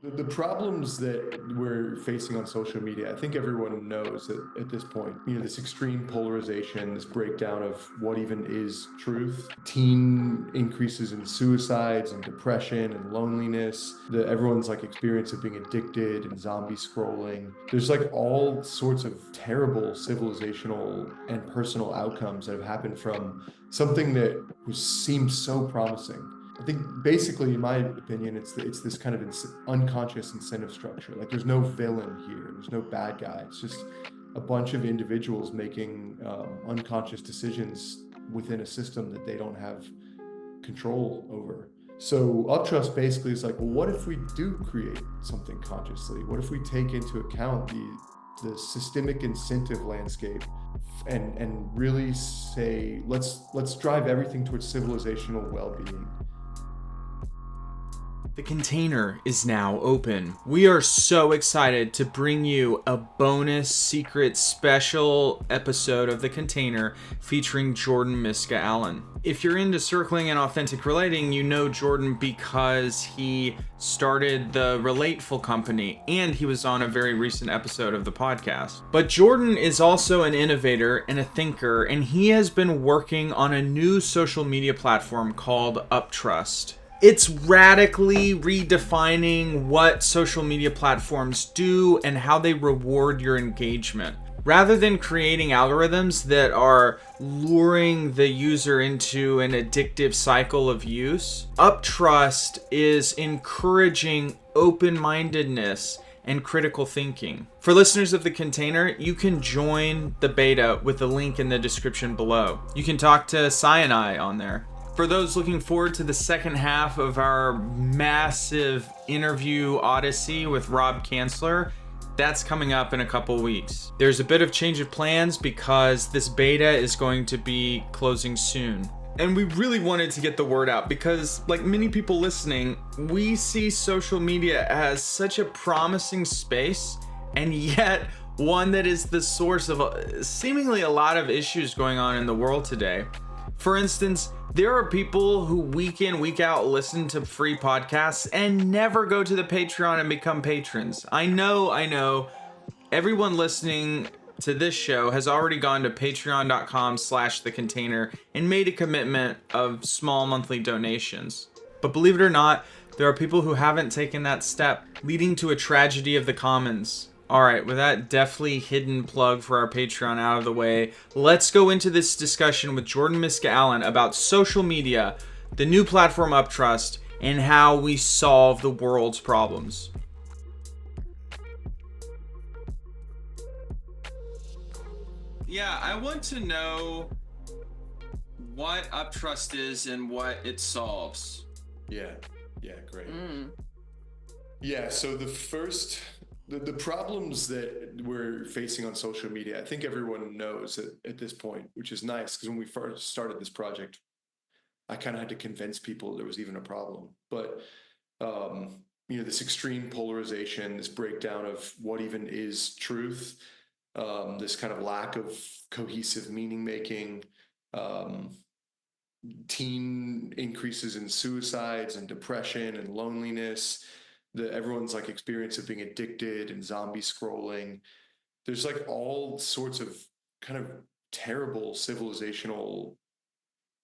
The problems that we're facing on social media, I think everyone knows that at this point, this extreme polarization, this breakdown of what even is truth, teen increases in suicides and depression and loneliness, everyone's like experience of being addicted and zombie scrolling. There's like all sorts of terrible civilizational and personal outcomes that have happened from something that seemed so promising. I think basically, in my opinion, it's this kind of unconscious incentive structure. Like there's no villain here. There's no bad guy. It's just a bunch of individuals making unconscious decisions within a system that they don't have control over. So UpTrust basically is like, well, what if we do create something consciously? What if we take into account the systemic incentive landscape and really say let's drive everything towards civilizational well-being. The container is now open. We are so excited to bring you a bonus secret special episode of The Container featuring Jordan Myska Allen. If you're into circling and authentic relating, you know Jordan because he started the Relateful company and he was on a very recent episode of the podcast. But Jordan is also an innovator and a thinker, and he has been working on a new social media platform called UpTrust. It's radically redefining what social media platforms do and how they reward your engagement. Rather than creating algorithms that are luring the user into an addictive cycle of use, UpTrust is encouraging open-mindedness and critical thinking. For listeners of The Container, you can join the beta with the link in the description below. You can talk to Sinai on there. For those looking forward to the second half of our massive interview odyssey with Rob Kanzler, that's coming up in a couple weeks. There's a bit of change of plans because this beta is going to be closing soon. And we really wanted to get the word out because, like many people listening, we see social media as such a promising space, and yet one that is the source of seemingly a lot of issues going on in the world today. For instance, there are people who week in, week out listen to free podcasts and never go to the Patreon and become patrons. I know. Everyone listening to this show has already gone to patreon.com/thecontainer and made a commitment of small monthly donations. But believe it or not, there are people who haven't taken that step, leading to a tragedy of the commons. Alright, with that deftly hidden plug for our Patreon out of the way, let's go into this discussion with Jordan Myska Allen about social media, the new platform UpTrust, and how we solve the world's problems. Yeah, I want to know what UpTrust is and what it solves. Yeah, great. Yeah, so the problems that we're facing on social media, I think everyone knows at this point, which is nice because when we first started this project, I kind of had to convince people there was even a problem. But this extreme polarization, this breakdown of what even is truth, this kind of lack of cohesive meaning making, teen increases in suicides and depression and loneliness, everyone's like experience of being addicted and zombie scrolling. There's like all sorts of kind of terrible civilizational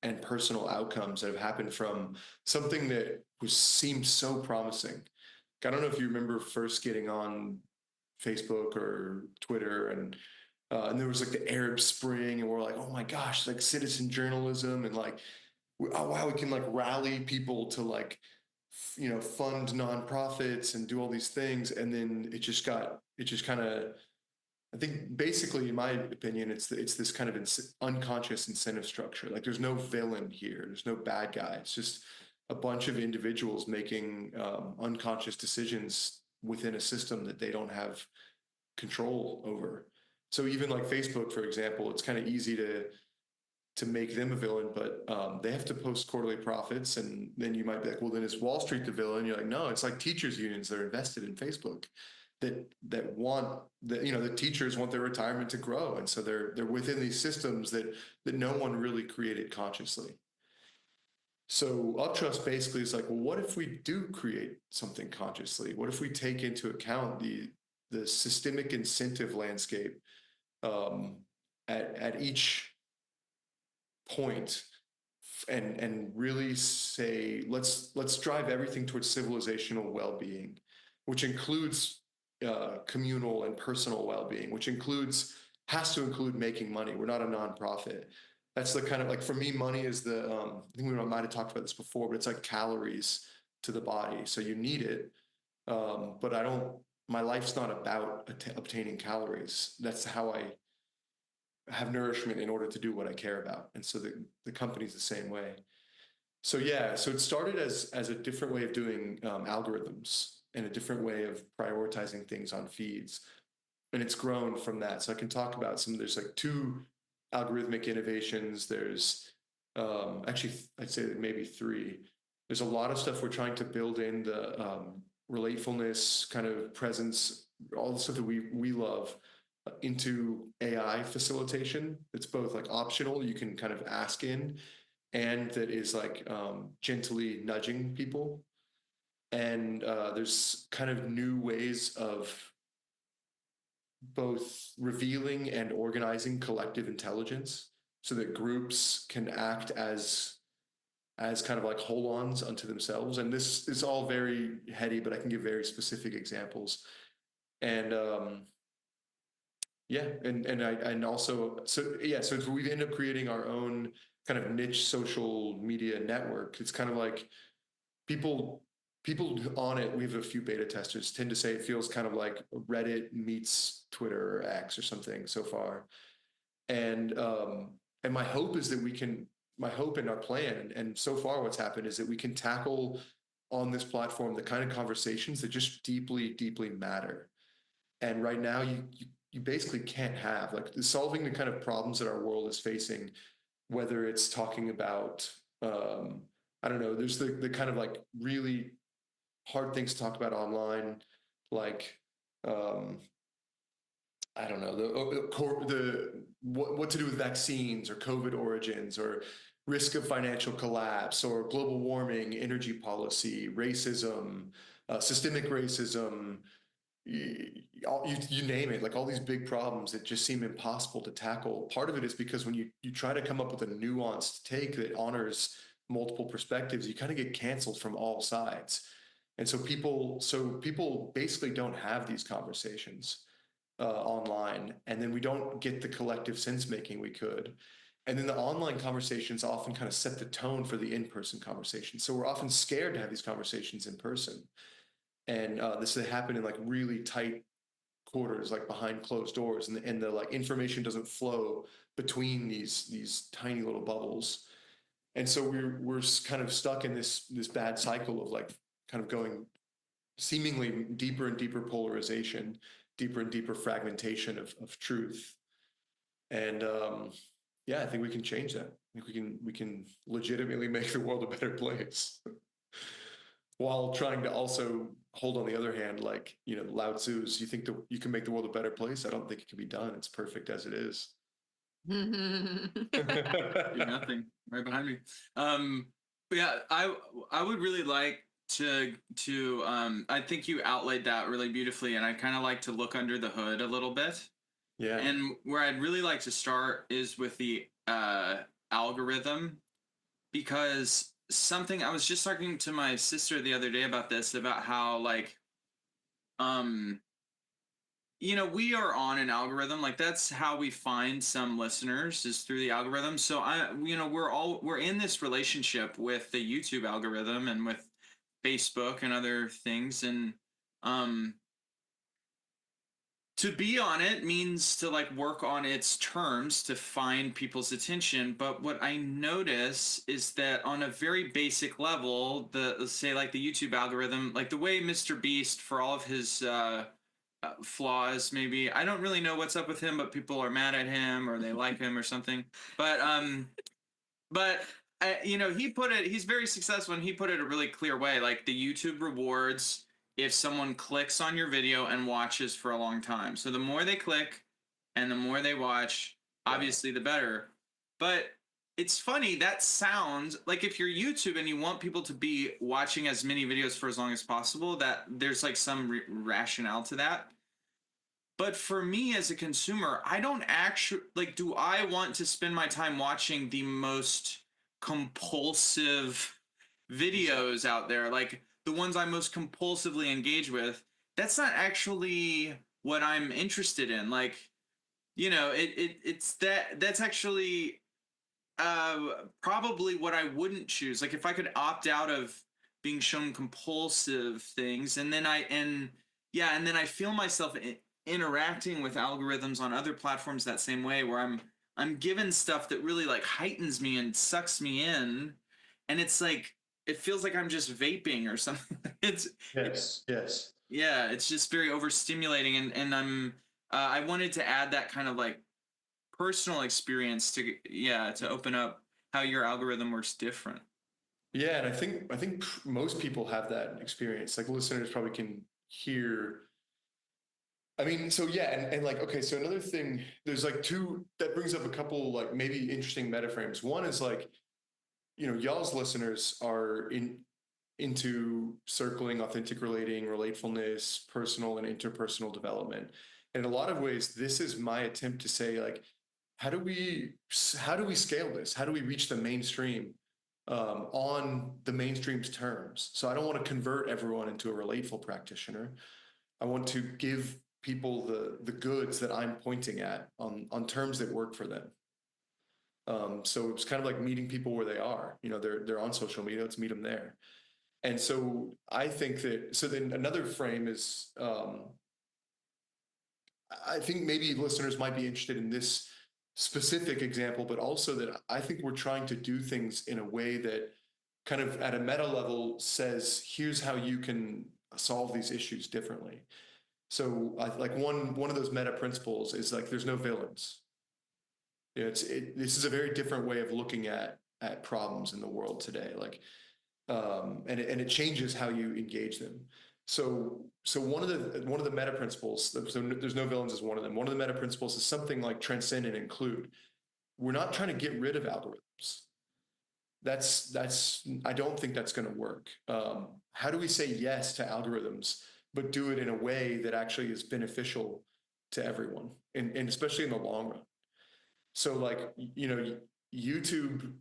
and personal outcomes that have happened from something that seemed so promising. I don't know if you remember first getting on Facebook or Twitter, and there was like the Arab Spring, and we're like, oh my gosh, like citizen journalism, and like, oh wow, we can like rally people to like, fund nonprofits and do all these things, and then it just kind of, I think basically, in my opinion, it's this kind of unconscious incentive structure. Like there's no villain here. There's no bad guy. It's just a bunch of individuals making unconscious decisions within a system that they don't have control over. So even like Facebook, for example, it's kind of easy to make them a villain, but they have to post quarterly profits, and then you might be like, well, then is Wall Street the villain? You're like, no, it's like teachers unions that are invested in Facebook that want the teachers want their retirement to grow, and so they're within these systems that no one really created consciously. So UpTrust basically is like, well, what if we do create something consciously? What if we take into account the systemic incentive landscape um, at each point, and really say, let's drive everything towards civilizational well-being, which includes communal and personal well-being, which has to include making money. We're not a nonprofit. That's the kind of, like, for me, money is the I think we might have talked about this before, but it's like calories to the body. So you need it, but I don't. My life's not about obtaining calories. That's how I have nourishment in order to do what I care about. And so the company's the same way. So yeah, so it started as a different way of doing algorithms and a different way of prioritizing things on feeds. And it's grown from that. So I can talk about there's like two algorithmic innovations. There's actually, I'd say maybe three. There's a lot of stuff we're trying to build in the relatefulness kind of presence, all the stuff that we love, into AI facilitation. It's both like optional, you can kind of ask in, and that is like gently nudging people. And there's kind of new ways of both revealing and organizing collective intelligence so that groups can act as kind of like hold-ons unto themselves. And this is all very heady, but I can give very specific examples. And yeah, and also, so yeah, so we end up creating our own kind of niche social media network. It's kind of like people people on it. We have a few beta testers tend to say it feels kind of like Reddit meets Twitter or X or something so far. And my hope is that we can. My hope and our plan, and so far what's happened is that we can tackle on this platform the kind of conversations that just deeply, deeply matter. And right now, you basically can't have, like, solving the kind of problems that our world is facing, whether it's talking about I don't know, there's the kind of like really hard things to talk about online, like um, I don't know, what to do with vaccines or COVID origins or risk of financial collapse or global warming, energy policy, racism, systemic racism, you name it, like all these big problems that just seem impossible to tackle. Part of it is because when you try to come up with a nuanced take that honors multiple perspectives, you kind of get canceled from all sides. And so people basically don't have these conversations online, and then we don't get the collective sense making we could. And then the online conversations often kind of set the tone for the in-person conversation. So we're often scared to have these conversations in person. And this has happened in like really tight quarters, like behind closed doors, and the like information doesn't flow between these tiny little bubbles. And so we're kind of stuck in this bad cycle of like kind of going seemingly deeper and deeper polarization, deeper and deeper fragmentation of truth. And yeah, I think we can change that. I think we can legitimately make the world a better place while trying to also hold, on the other hand, like, Lao Tzu's, you think that you can make the world a better place? I don't think it can be done. It's perfect as it is. Do nothing right behind me. But yeah, I would really like to I think you outlaid that really beautifully, and I kind of like to look under the hood a little bit. Yeah. And where I'd really like to start is with the algorithm, because something I was just talking to my sister the other day about this, about how, like, um we are on an algorithm. Like, that's how we find some listeners, is through the algorithm. So we're in this relationship with the YouTube algorithm and with Facebook and other things. And um to be on it means to, like, work on its terms to find people's attention. But what I notice is that on a very basic level, let's say, like, the YouTube algorithm, like the way Mr. Beast, for all of his flaws, maybe, I don't really know what's up with him, but people are mad at him or they like him or something. But he's very successful, and he put it a really clear way. Like, the YouTube rewards if someone clicks on your video and watches for a long time. So the more they click and the more they watch, obviously the better. But it's funny, that sounds like if you're YouTube and you want people to be watching as many videos for as long as possible, that there's like some rationale to that. But for me as a consumer, I don't actually like, do I want to spend my time watching the most compulsive videos out there, like the ones I most compulsively engage with? That's not actually what I'm interested in. Like, it's that's actually probably what I wouldn't choose. Like if I could opt out of being shown compulsive things, and then I feel myself interacting with algorithms on other platforms that same way, where I'm given stuff that really like heightens me and sucks me in, and it's like it feels like I'm just vaping or something. Yes. Yeah, it's just very overstimulating, and I wanted to add that kind of like personal experience to open up how your algorithm works different. Yeah, and I think most people have that experience. Like listeners probably can hear. I mean, so yeah, and like okay, so another thing, there's like two that brings up a couple like maybe interesting meta frames. One is like, y'all's listeners are into circling, authentic relating, relatefulness, personal and interpersonal development. In a lot of ways, this is my attempt to say like, how do we scale this? How do we reach the mainstream on the mainstream's terms? So I don't want to convert everyone into a relateful practitioner. I want to give people the goods that I'm pointing at on terms that work for them. So it's kind of like meeting people where they are. They're on social media. Let's meet them there. And so I think that, so then another frame is, I think maybe listeners might be interested in this specific example, but also that I think we're trying to do things in a way that kind of at a meta level says, here's how you can solve these issues differently. So like one of those meta principles is like, there's no villains. This is a very different way of looking at problems in the world today. Like, and it changes how you engage them. So one of the meta principles, so there's no villains is one of them. One of the meta principles is something like transcend and include. We're not trying to get rid of algorithms. That's I don't think that's going to work. How do we say yes to algorithms, but do it in a way that actually is beneficial to everyone, and especially in the long run? So like, YouTube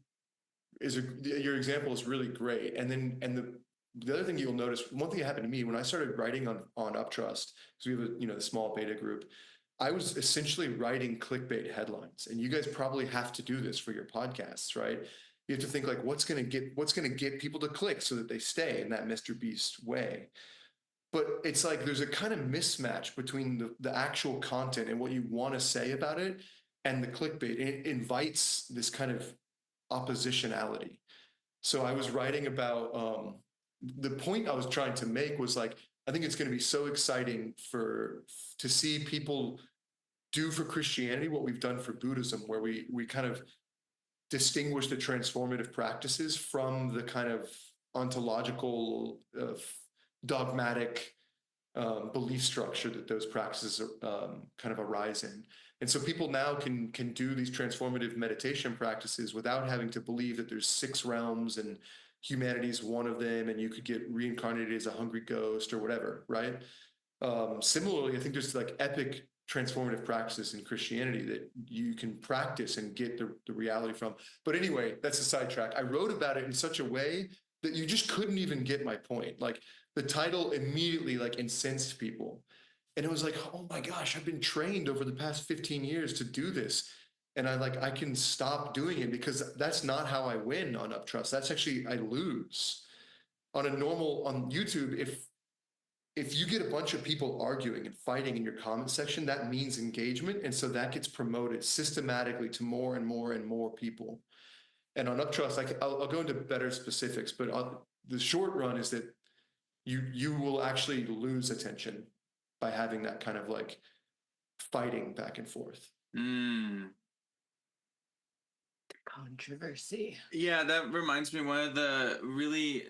your example is really great. And then, the other thing you'll notice, one thing that happened to me when I started writing on UpTrust, because we have the small beta group, I was essentially writing clickbait headlines. And you guys probably have to do this for your podcasts, right? You have to think like, what's going to get people to click so that they stay in that Mr. Beast way. But it's like there's a kind of mismatch between the actual content and what you want to say about it and the clickbait. It invites this kind of oppositionality. So I was writing about the point I was trying to make was like, I think it's going to be so exciting to see people do for Christianity what we've done for Buddhism, where we kind of distinguish the transformative practices from the kind of ontological, dogmatic belief structure that those practices kind of arise in. And so people now can do these transformative meditation practices without having to believe that there's 6 realms and humanity's one of them, and you could get reincarnated as a hungry ghost or whatever, right? Similarly, I think there's like epic transformative practices in Christianity that you can practice and get the reality from. But anyway, that's a sidetrack. I wrote about it in such a way that you just couldn't even get my point. Like the title immediately like incensed people. And it was like, oh my gosh, I've been trained over the past 15 years to do this. And I can stop doing it because that's not how I win on UpTrust. That's actually, I lose. On YouTube, if you get a bunch of people arguing and fighting in your comment section, that means engagement. And so that gets promoted systematically to more and more and more people. And on UpTrust, I'll go into better specifics, but the short run is that you will actually lose attention by having that kind of like fighting back and forth. Controversy. Yeah, that reminds me, one of the really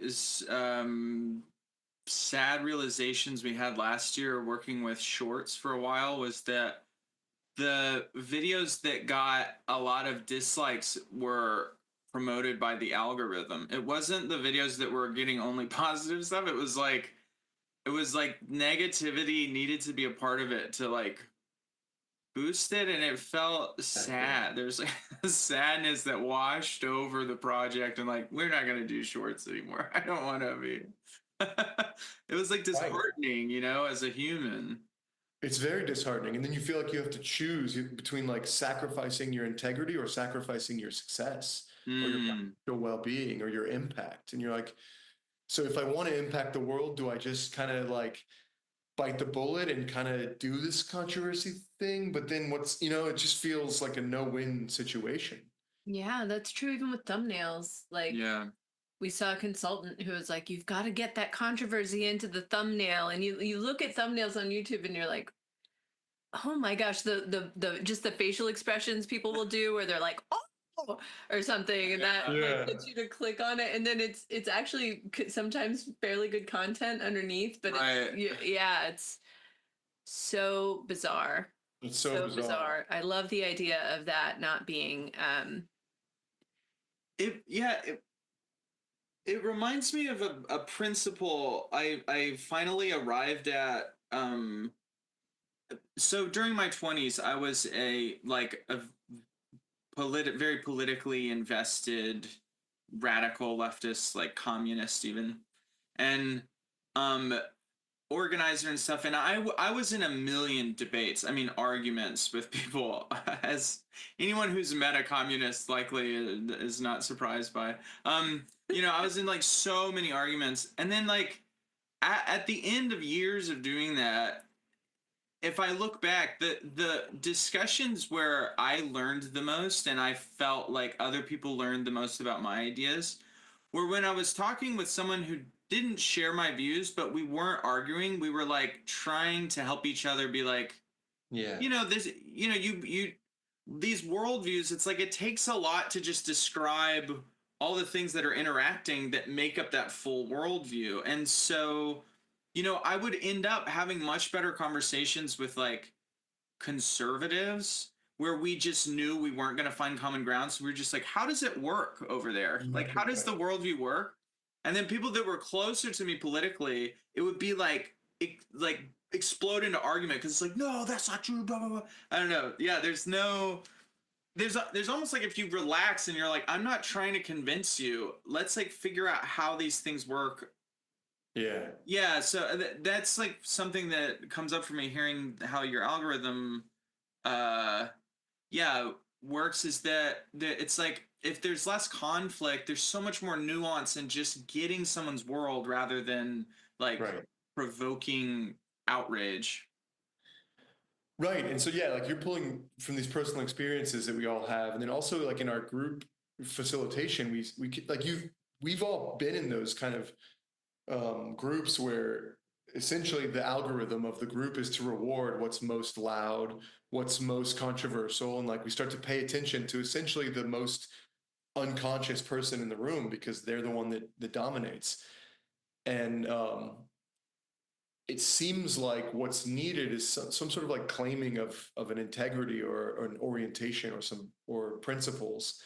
sad realizations we had last year working with shorts for a while was that the videos that got a lot of dislikes were promoted by the algorithm. It wasn't the videos that were getting only positive stuff. It was like negativity needed to be a part of it to like boost it, and it felt sad. There's like a sadness that washed over the project, and like, we're not gonna do shorts anymore. I don't want to be. It was like Right. disheartening, you know, as a human. It's very disheartening. And then you feel like you have to choose between like sacrificing your integrity or sacrificing your success or your well-being or your impact. And you're like, so if I want to impact the world, do I just kind of like bite the bullet and kind of do this controversy thing? But then it just feels like a no-win situation. Yeah, that's true even with thumbnails. Like Yeah. we saw a consultant who was like, you've got to get that controversy into the thumbnail. And you look at thumbnails on YouTube and you're like, oh my gosh, the just the facial expressions people will do where they're like, oh, or something, and that like gets you to click on it, and then it's actually sometimes fairly good content underneath, but yeah, it's so bizarre. It's so bizarre. I love the idea of that not being It reminds me of a principle I finally arrived at. So during my 20s, I was a very politically invested radical leftist, like communist even, and um organizer and stuff. And I was in a million debates, I mean arguments with people, as anyone who's met a communist likely is not surprised by. I was in like so many arguments, and then like at the end of years of doing that, if I look back, the discussions where I learned the most and I felt like other people learned the most about my ideas were when I was talking with someone who didn't share my views, but we weren't arguing. We were like trying to help each other be like, Yeah. you these worldviews, it's like it takes a lot to just describe all the things that are interacting that make up that full worldview. And so, I would end up having much better conversations with like conservatives where we just knew we weren't going to find common ground. So we were just like, how does it work over there? Like, how does the worldview work? And then people that were closer to me politically, it would be like explode into argument because it's like, no, that's not true. Blah blah blah. I don't know. Yeah, there's almost like if you relax and you're like, I'm not trying to convince you. Let's like figure out how these things work. Yeah. So that's like something that comes up for me hearing how your algorithm, works. Is that it's like if there's less conflict, there's so much more nuance in just getting someone's world rather than like provoking outrage. Right. And so, yeah, like you're pulling from these personal experiences that we all have. And then also like in our group facilitation, we've all been in those kind of groups where essentially the algorithm of the group is to reward what's most loud, what's most controversial. And like we start to pay attention to essentially the most unconscious person in the room because they're the one that dominates. And it seems like what's needed is some sort of like claiming of an integrity or an orientation or principles.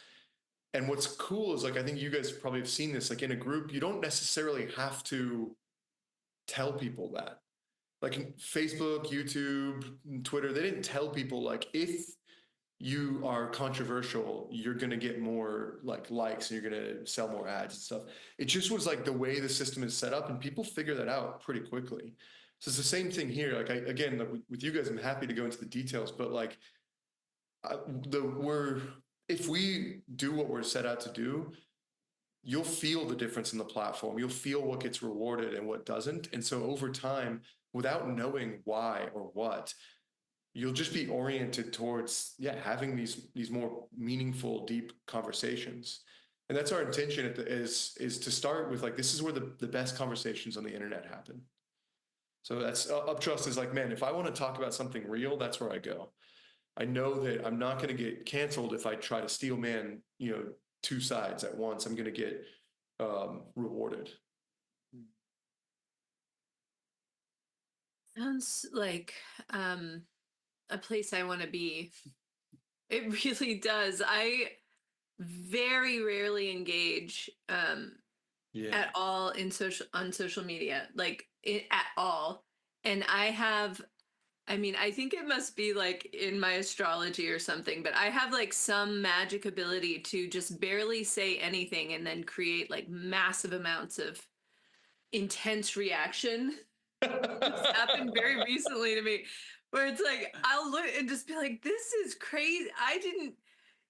And what's cool is like, I think you guys probably have seen this, like in a group, you don't necessarily have to tell people that. Like in Facebook, YouTube, Twitter, they didn't tell people like, if you are controversial, you're going to get more like likes and you're going to sell more ads and stuff. It just was like the way the system is set up and people figure that out pretty quickly. So it's the same thing here. Like again, like with you guys, I'm happy to go into the details, but like if we do what we're set out to do, you'll feel the difference in the platform. You'll feel what gets rewarded and what doesn't. And so over time, without knowing why or what, you'll just be oriented towards having these more meaningful, deep conversations. And that's our intention is to start with like, this is where the best conversations on the internet happen. So that's UpTrust is like, man, if I want to talk about something real, that's where I go. I know that I'm not going to get canceled if I try to steel man, two sides at once. I'm going to get rewarded. Sounds like a place I want to be. It really does. very rarely engage Yeah. at all on social media, like at all. And I mean, I think it must be like in my astrology or something, but I have like some magic ability to just barely say anything and then create like massive amounts of intense reaction. It's happened very recently to me, where it's like I'll look and just be like, this is crazy. I didn't,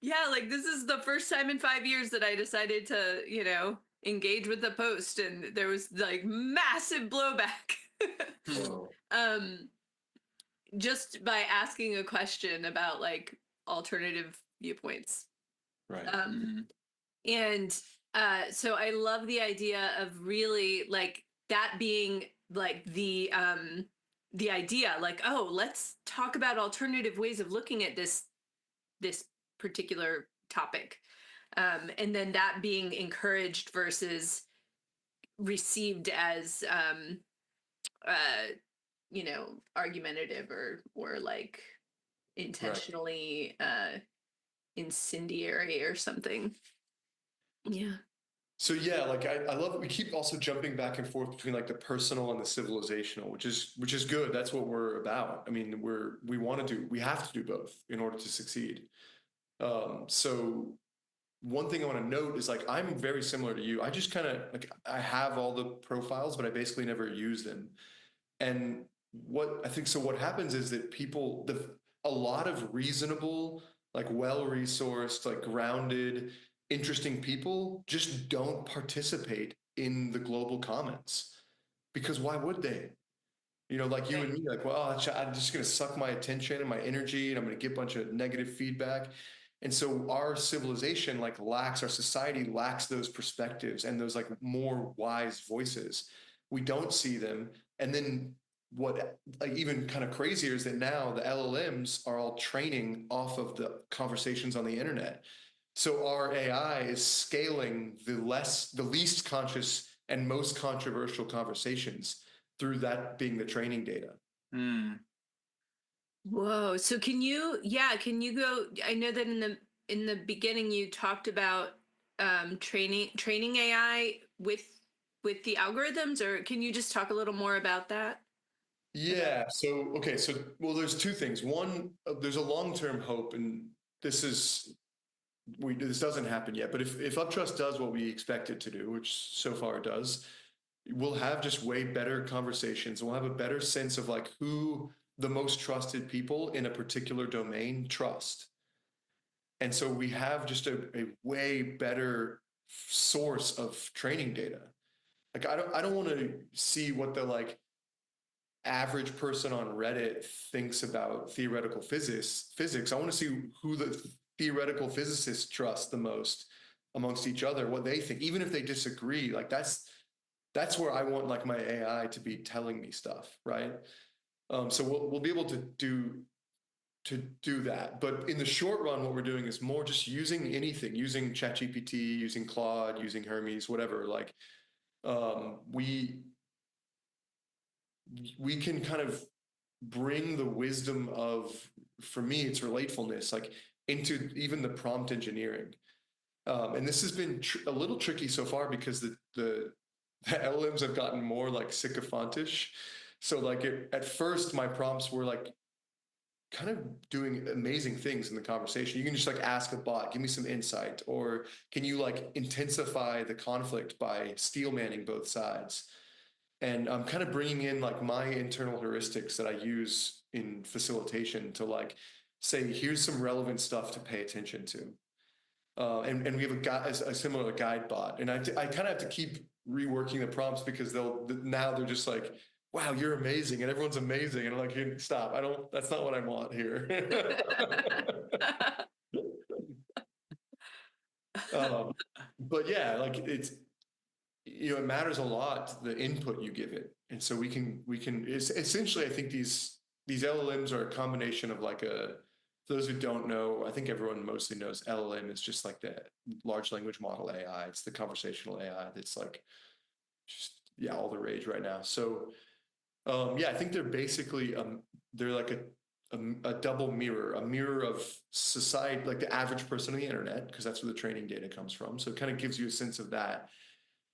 yeah, like this is the first time in 5 years that I decided to, engage with the post, and there was like massive blowback. Whoa. um, just by asking a question about like alternative viewpoints. Right. Um, and so I love the idea of really like that being like the idea, like, oh, let's talk about alternative ways of looking at this particular topic. And then that being encouraged versus received as argumentative or like Right. intentionally incendiary or something. Yeah. So yeah, like I love it. We keep also jumping back and forth between like the personal and the civilizational, which is good. That's what we're about. I mean, we have to do both in order to succeed. So one thing I want to note is like I'm very similar to you. I just kind of like I have all the profiles, but I basically never use them. And what happens is that a lot of reasonable, like well-resourced, like grounded, interesting people just don't participate in the global comments because why would they? Like you and me, like, well, I'm just going to suck my attention and my energy, and I'm going to get a bunch of negative feedback. And so our civilization our society lacks those perspectives and those like more wise voices. We don't see them. And then what like even kind of crazier is that now the LLMs are all training off of the conversations on the internet. So our AI is scaling the least conscious and most controversial conversations through that being the training data. Whoa. So can you go, I know that in the beginning you talked about training AI with the algorithms, or can you just talk a little more about that? Yeah. So, okay. So, well, there's two things. One, there's a long-term hope, and this is this doesn't happen yet. But if UpTrust does what we expect it to do, which so far it does, we'll have just way better conversations. We'll have a better sense of like who the most trusted people in a particular domain trust. And so we have just a way better source of training data. Like I don't want to see what the like average person on Reddit thinks about theoretical physics. I want to see who the theoretical physicists trust the most amongst each other, what they think, even if they disagree. Like that's where I want like my AI to be telling me stuff, right? So we'll be able to do that. But in the short run, what we're doing is more just using anything, using ChatGPT, using Claude, using Hermes, whatever. Like we can kind of bring the wisdom of, for me, it's relatefulness, like into even the prompt engineering. And this has been a little tricky so far because the LLMs have gotten more like sycophantish. So like at first my prompts were like kind of doing amazing things in the conversation. You can just like ask a bot, give me some insight, or can you like intensify the conflict by steel manning both sides? And I'm kind of bringing in like my internal heuristics that I use in facilitation to like say, here's some relevant stuff to pay attention to. And we have a similar guide bot, and I kind of have to keep reworking the prompts because now they're just like, wow, you're amazing, and everyone's amazing, and I'm like, hey, stop, that's not what I want here. But yeah, like it matters a lot the input you give it, and so it's essentially, I think these LLMs are a combination of like for those who don't know, I think everyone mostly knows LLM is just like the large language model AI. It's the conversational AI that's like just all the rage right now. So yeah, I think they're basically they're like a double mirror, a mirror of society, like the average person on the internet, because that's where the training data comes from. So it kind of gives you a sense of that.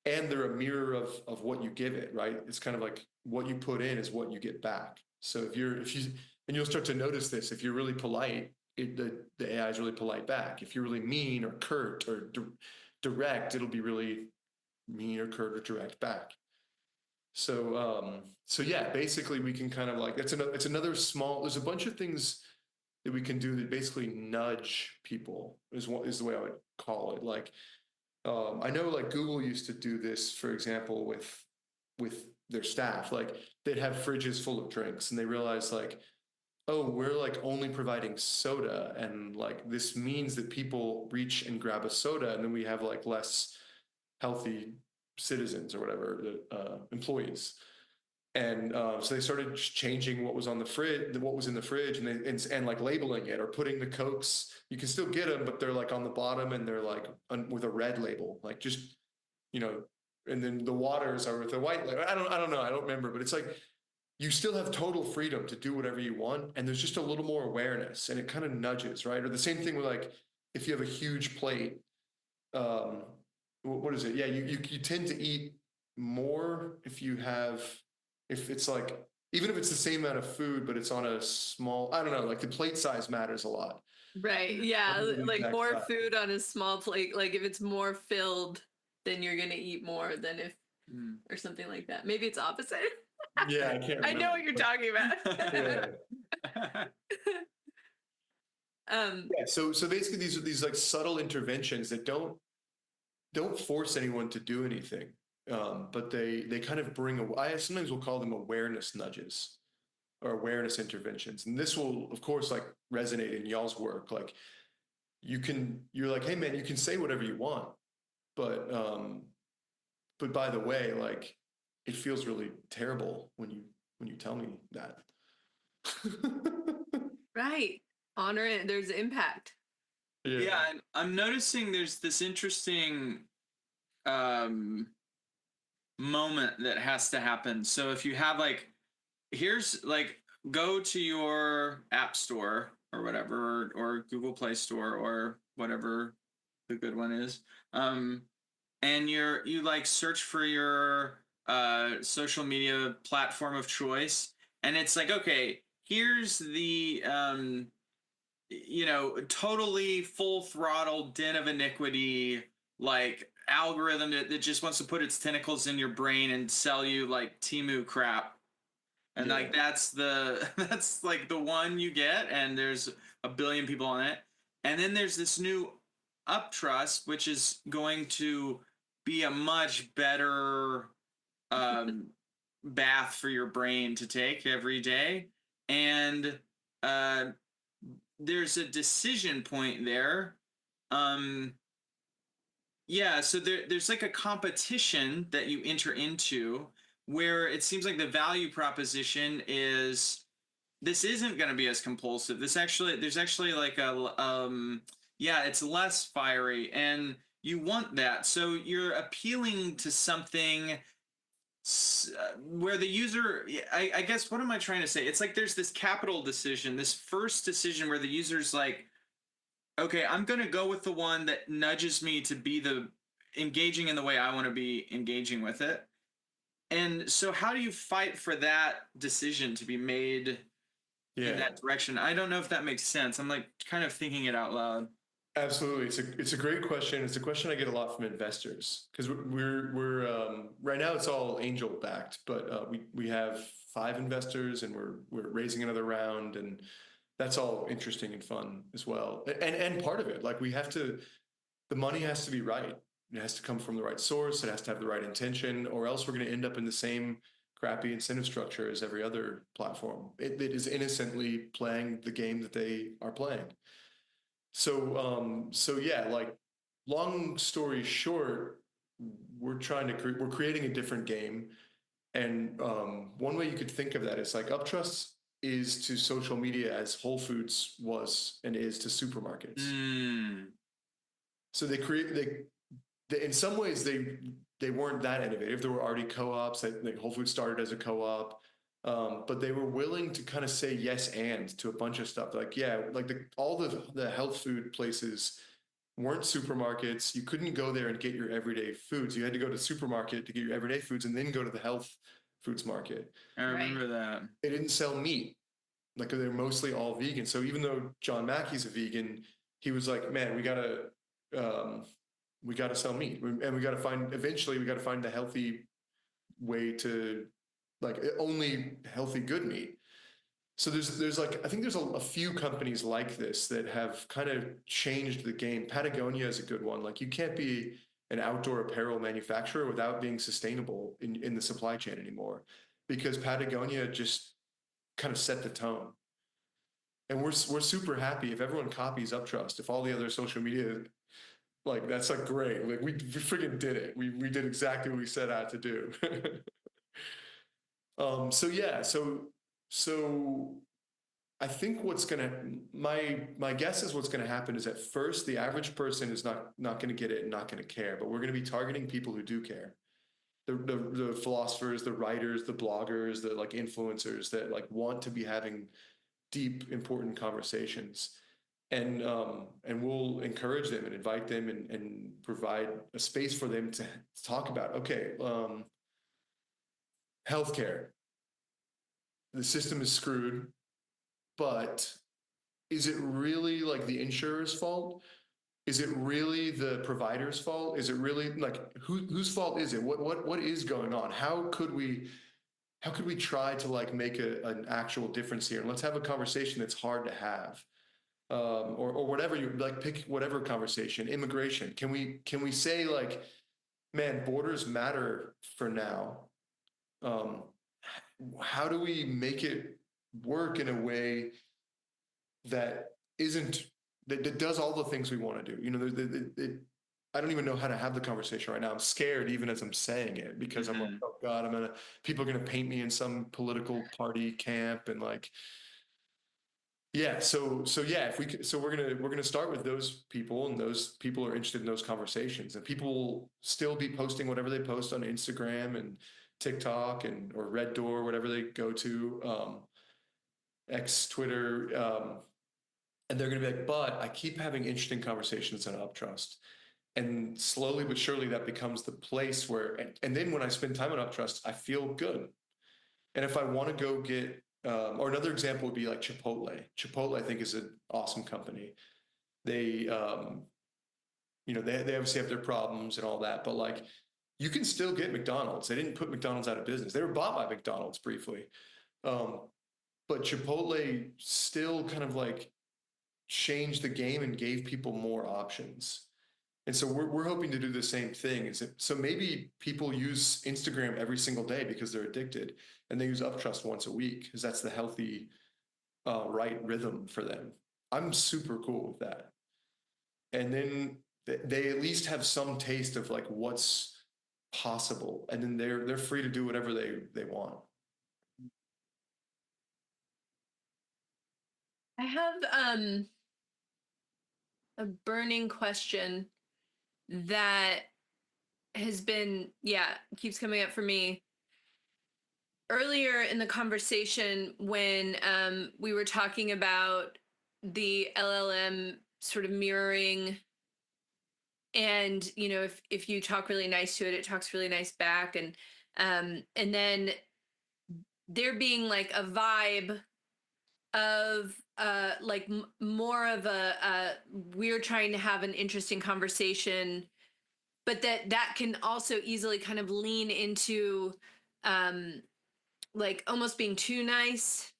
And they're a mirror of what you give it, right? It's kind of like what you put in is what you get back. So if you, and you'll start to notice this, if you're really polite, the AI is really polite back. If you're really mean or curt or direct, it'll be really mean or curt or direct back. So yeah, basically we can kind of like, it's another small, there's a bunch of things that we can do that basically nudge people is the way I would call it. Like, I know like Google used to do this, for example, with their staff. Like they'd have fridges full of drinks and they realized like, oh, we're like only providing soda, and like this means that people reach and grab a soda, and then we have like less healthy citizens or whatever, employees. And so they started changing what was on the fridge, what was in the fridge, and like labeling it or putting the Cokes. You can still get them, but they're like on the bottom and they're like with a red label, like just, you know. And then the waters are with a white label. I don't know. I don't remember, but it's like you still have total freedom to do whatever you want, and there's just a little more awareness, and it kind of nudges, right? Or the same thing with like if you have a huge plate, um, what is it? Yeah, you tend to eat more if it's like, even if it's the same amount of food, but it's on a small, I don't know, like the plate size matters a lot. Right. Yeah. Under the Like exact more size. food on a small plate. Like if it's more filled, then you're gonna eat more than if, or something like that. Maybe it's opposite. Yeah, I can't I know what you're talking about. Yeah. Yeah, so basically these like subtle interventions that don't force anyone to do anything, but they kind of bring. I sometimes will call them awareness nudges or awareness interventions, and this will of course like resonate in y'all's work. Like you're like, hey man, you can say whatever you want, but by the way, like it feels really terrible when you tell me that. Right. Honor it. There's impact. Yeah, and I'm noticing there's this interesting um, moment that has to happen. So if you have like, here's like, go to your app store or whatever, or Google Play Store or whatever the good one is, and you like search for your social media platform of choice, and it's like, okay, here's the totally full throttle den of iniquity, like algorithm that just wants to put its tentacles in your brain and sell you like Timu crap. And like that's like the one you get, and there's a billion people on it. And then there's this new UpTrust, which is going to be a much better bath for your brain to take every day. And uh, there's a decision point there. Yeah, so there's like a competition that you enter into where it seems like the value proposition is this isn't going to be as compulsive. There's actually like it's less fiery, and you want that. So you're appealing to something where the user, I guess, what am I trying to say? It's like there's this capital decision, this first decision where the user's like, okay, I'm going to go with the one that nudges me to be engaging in the way I want to be engaging with it. And so how do you fight for that decision to be made in that direction? I don't know if that makes sense. I'm like kind of thinking it out loud. Absolutely, it's a great question. It's a question I get a lot from investors because we're right now it's all angel backed, but we have 5 investors and we're raising another round, and that's all interesting and fun as well. And part of it, like the money has to be right. It has to come from the right source. It has to have the right intention, or else we're going to end up in the same crappy incentive structure as every other platform. It is innocently playing the game that they are playing. So yeah, like long story short, we're creating a different game, and one way you could think of that is like UpTrust is to social media as Whole Foods was and is to supermarkets. So they in some ways they weren't that innovative. There were already co-ops. Whole Foods started as a co-op. But they were willing to kind of say yes and to a bunch of stuff. Like, yeah, like all the health food places weren't supermarkets. You couldn't go there and get your everyday foods. You had to go to the supermarket to get your everyday foods and then go to the health foods market. I remember that. They didn't sell meat. Like they're mostly all vegan. So even though John Mackey's a vegan, he was like, man, we gotta sell meat, and we gotta find eventually we gotta find a healthy way to like only healthy good meat. So there's like I think there's a few companies like this that have kind of changed the game. Patagonia is a good one. Like you can't be an outdoor apparel manufacturer without being sustainable in the supply chain anymore, because Patagonia just kind of set the tone. And we're super happy if everyone copies UpTrust, if all the other social media, like that's like great. Like we freaking did it. We did exactly what we set out to do. So yeah, so I think my guess is what's gonna happen is at first the average person is not gonna get it and not gonna care, but we're gonna be targeting people who do care. The philosophers, the writers, the bloggers, the like influencers that like want to be having deep, important conversations. And we'll encourage them and invite them and provide a space for them to talk about, okay, healthcare. The system is screwed, but is it really like the insurer's fault? Is it really the provider's fault? Is it really like whose fault is it? What is going on? How could we try to like make an actual difference here? And let's have a conversation that's hard to have. Or whatever you like, pick whatever conversation. Immigration. Can we say like, man, borders matter for now? How do we make it work in a way that isn't that does all the things we want to do? You know, I don't even know how to have the conversation right now. I'm scared even as I'm saying it because I'm like, oh God, people are gonna paint me in some political party camp and like, yeah. So yeah, we're gonna start with those people, and those people are interested in those conversations, and people will still be posting whatever they post on Instagram and TikTok and or Red Door, whatever they go to, X, Twitter, and they're gonna be like, but I keep having interesting conversations on UpTrust. And slowly but surely that becomes the place where, and then when I spend time on UpTrust, I feel good. And if I want to go get, or another example would be like Chipotle. Chipotle, I think, is an awesome company. They, they obviously have their problems and all that, but like you can still get McDonald's. They didn't put McDonald's out of business. They were bought by McDonald's briefly. Um, but Chipotle still kind of like changed the game and gave people more options. And so we're hoping to do the same thing. So maybe people use Instagram every single day because they're addicted, and they use UpTrust once a week because that's the healthy, right rhythm for them. I'm super cool with that. And then they at least have some taste of like what's possible, and then they're free to do whatever they want. I have a burning question that has been, keeps coming up for me. Earlier in the conversation, when we were talking about the LLM sort of mirroring, and if you talk really nice to it, it talks really nice back, and then there being like a vibe of like more of a we're trying to have an interesting conversation, but that can also easily kind of lean into like almost being too nice.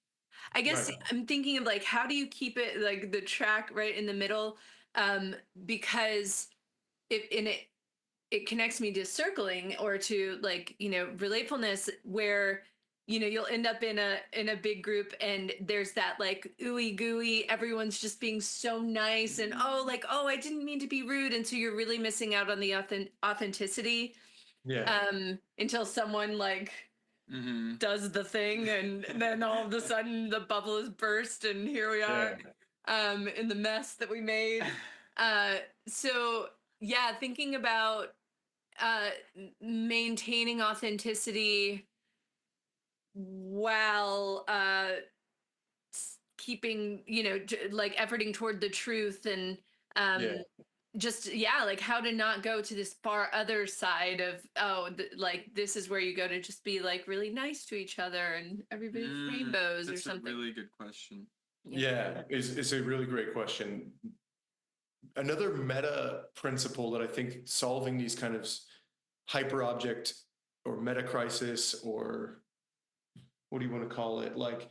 I guess Right. I'm thinking of like, how do you keep it like the track right in the middle? Because it connects me to circling, or to like, relatefulness, where you'll end up in a big group, and there's that like ooey gooey, everyone's just being so nice, and oh, I didn't mean to be rude, and so you're really missing out on the authenticity, Yeah. until someone like does the thing, and then all of a sudden the bubble is burst, and here we are, in the mess that we made. So yeah, thinking about maintaining authenticity while keeping, like efforting toward the truth, and Yeah. just like how to not go to this far other side of, like this is where you go to just be like really nice to each other and everybody's rainbows or That's a something. really good question. Yeah, it's a really great question. Another meta principle that I think solving these kind of hyper object or meta crisis, or what do you want to call it? Like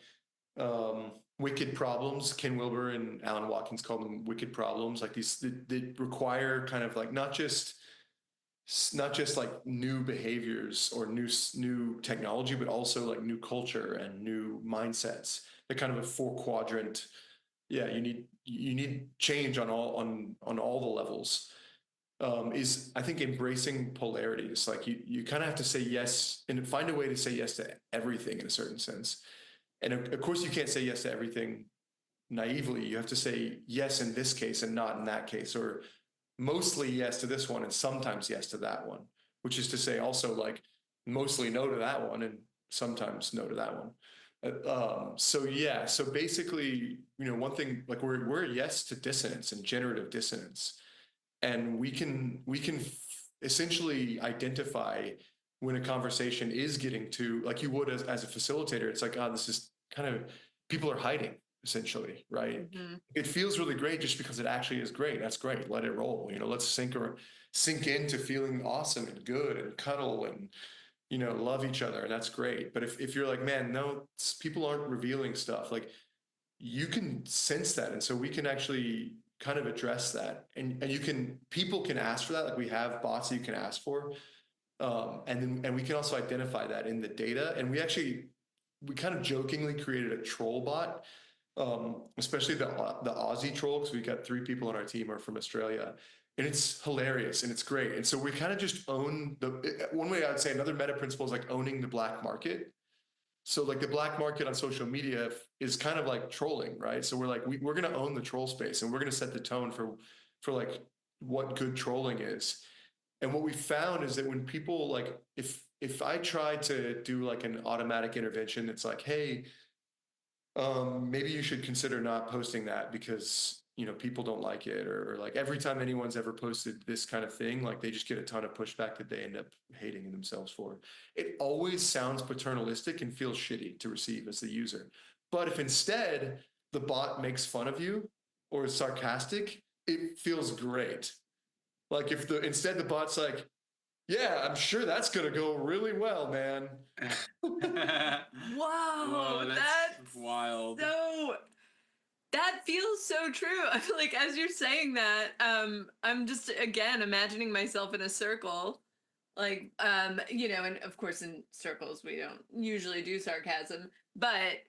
wicked problems. Ken Wilber and Alan Watkins call them wicked problems. Like these that require kind of like not just like new behaviors or new technology, but also like new culture and new mindsets. They're kind of a 4 quadrant. Yeah, you need change on all the levels. Is I think embracing polarity. It's like you kind of have to say yes and find a way to say yes to everything in a certain sense. And of course, you can't say yes to everything naively. You have to say yes in this case and not in that case, or mostly yes to this one and sometimes yes to that one, which is to say also like mostly no to that one and sometimes no to that one. So basically, one thing, like we're a yes to dissonance and generative dissonance, and we can essentially identify when a conversation is getting to, like you would as a facilitator. It's like, this is kind of, people are hiding essentially, right? Mm-hmm. It feels really great just because it actually is great. That's great. Let it roll. Let's sink into feeling awesome and good and cuddle and love each other. And that's great. But if you're like, man, no, people aren't revealing stuff, like you can sense that. And so we can actually kind of address that. And people can ask for that. Like we have bots that you can ask for. And we can also identify that in the data. And we kind of jokingly created a troll bot, especially the Aussie troll, because we got 3 people on our team are from Australia, and it's hilarious and it's great. And so we kind of just own one way I would say another meta principle is like owning the black market. So like the black market on social media is kind of like trolling, right? So we're like, we're going to own the troll space, and we're going to set the tone for like what good trolling is. And what we found is that when people like, if I try to do like an automatic intervention, it's like, hey, maybe you should consider not posting that because people don't like it, or like every time anyone's ever posted this kind of thing, like they just get a ton of pushback that they end up hating themselves for. It always sounds paternalistic and feels shitty to receive as the user. But if instead the bot makes fun of you or is sarcastic, it feels great. Like if instead the bot's like, yeah, I'm sure that's gonna go really well, man. Whoa, that's wild. So that feels so true. I feel like as you're saying that, I'm just again imagining myself in a circle, like and of course in circles we don't usually do sarcasm, but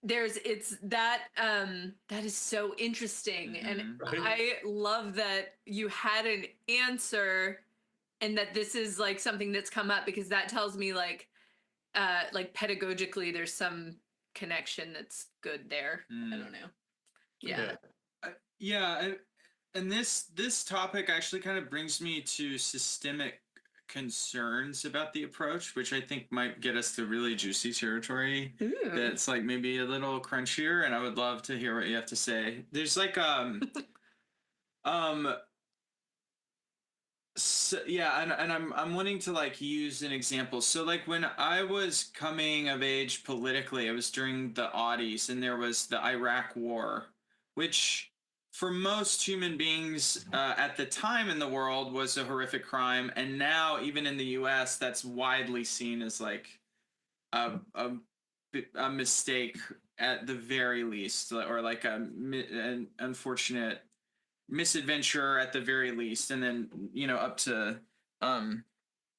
it's that that is so interesting. And Right? I love that you had an answer, and that this is like something that's come up, because that tells me like pedagogically there's some connection that's good there. I don't know. Yeah. Yeah, and this topic actually kind of brings me to systemic concerns about the approach, which I think might get us to really juicy territory. Ooh. That's like maybe a little crunchier, and I would love to hear what you have to say. There's like so, yeah, and I'm wanting to like use an example. So like when I was coming of age politically, it was during the Aughties, and there was the Iraq War, which for most human beings at the time in the world was a horrific crime, and now even in the U.S. that's widely seen as like a mistake at the very least, or like an unfortunate misadventure at the very least, and then up to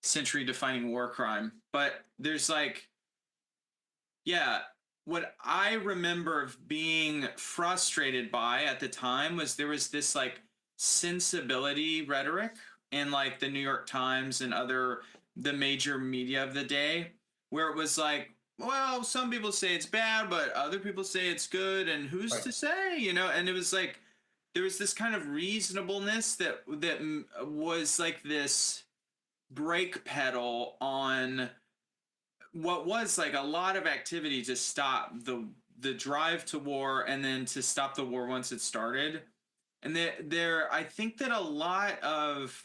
century defining war crime. But there's like, yeah, what I remember of being frustrated by at the time was there was this like sensibility rhetoric in like the New York Times and the major media of the day, where it was like, well, some people say it's bad, but other people say it's good, and who's Right. to say, and it was like there was this kind of reasonableness that was like this brake pedal on what was like a lot of activity to stop the drive to war and then to stop the war once it started. And I think that a lot of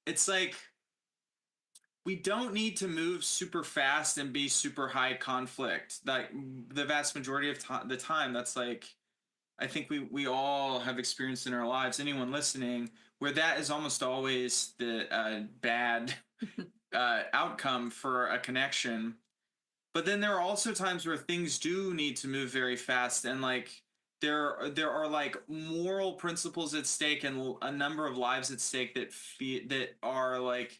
it's like we don't need to move super fast and be super high conflict. Like the vast majority of the time, that's like I think we all have experienced in our lives. Anyone listening, where that is almost always the bad outcome for a connection. But then there are also times where things do need to move very fast, and like there are like moral principles at stake and a number of lives at stake that are like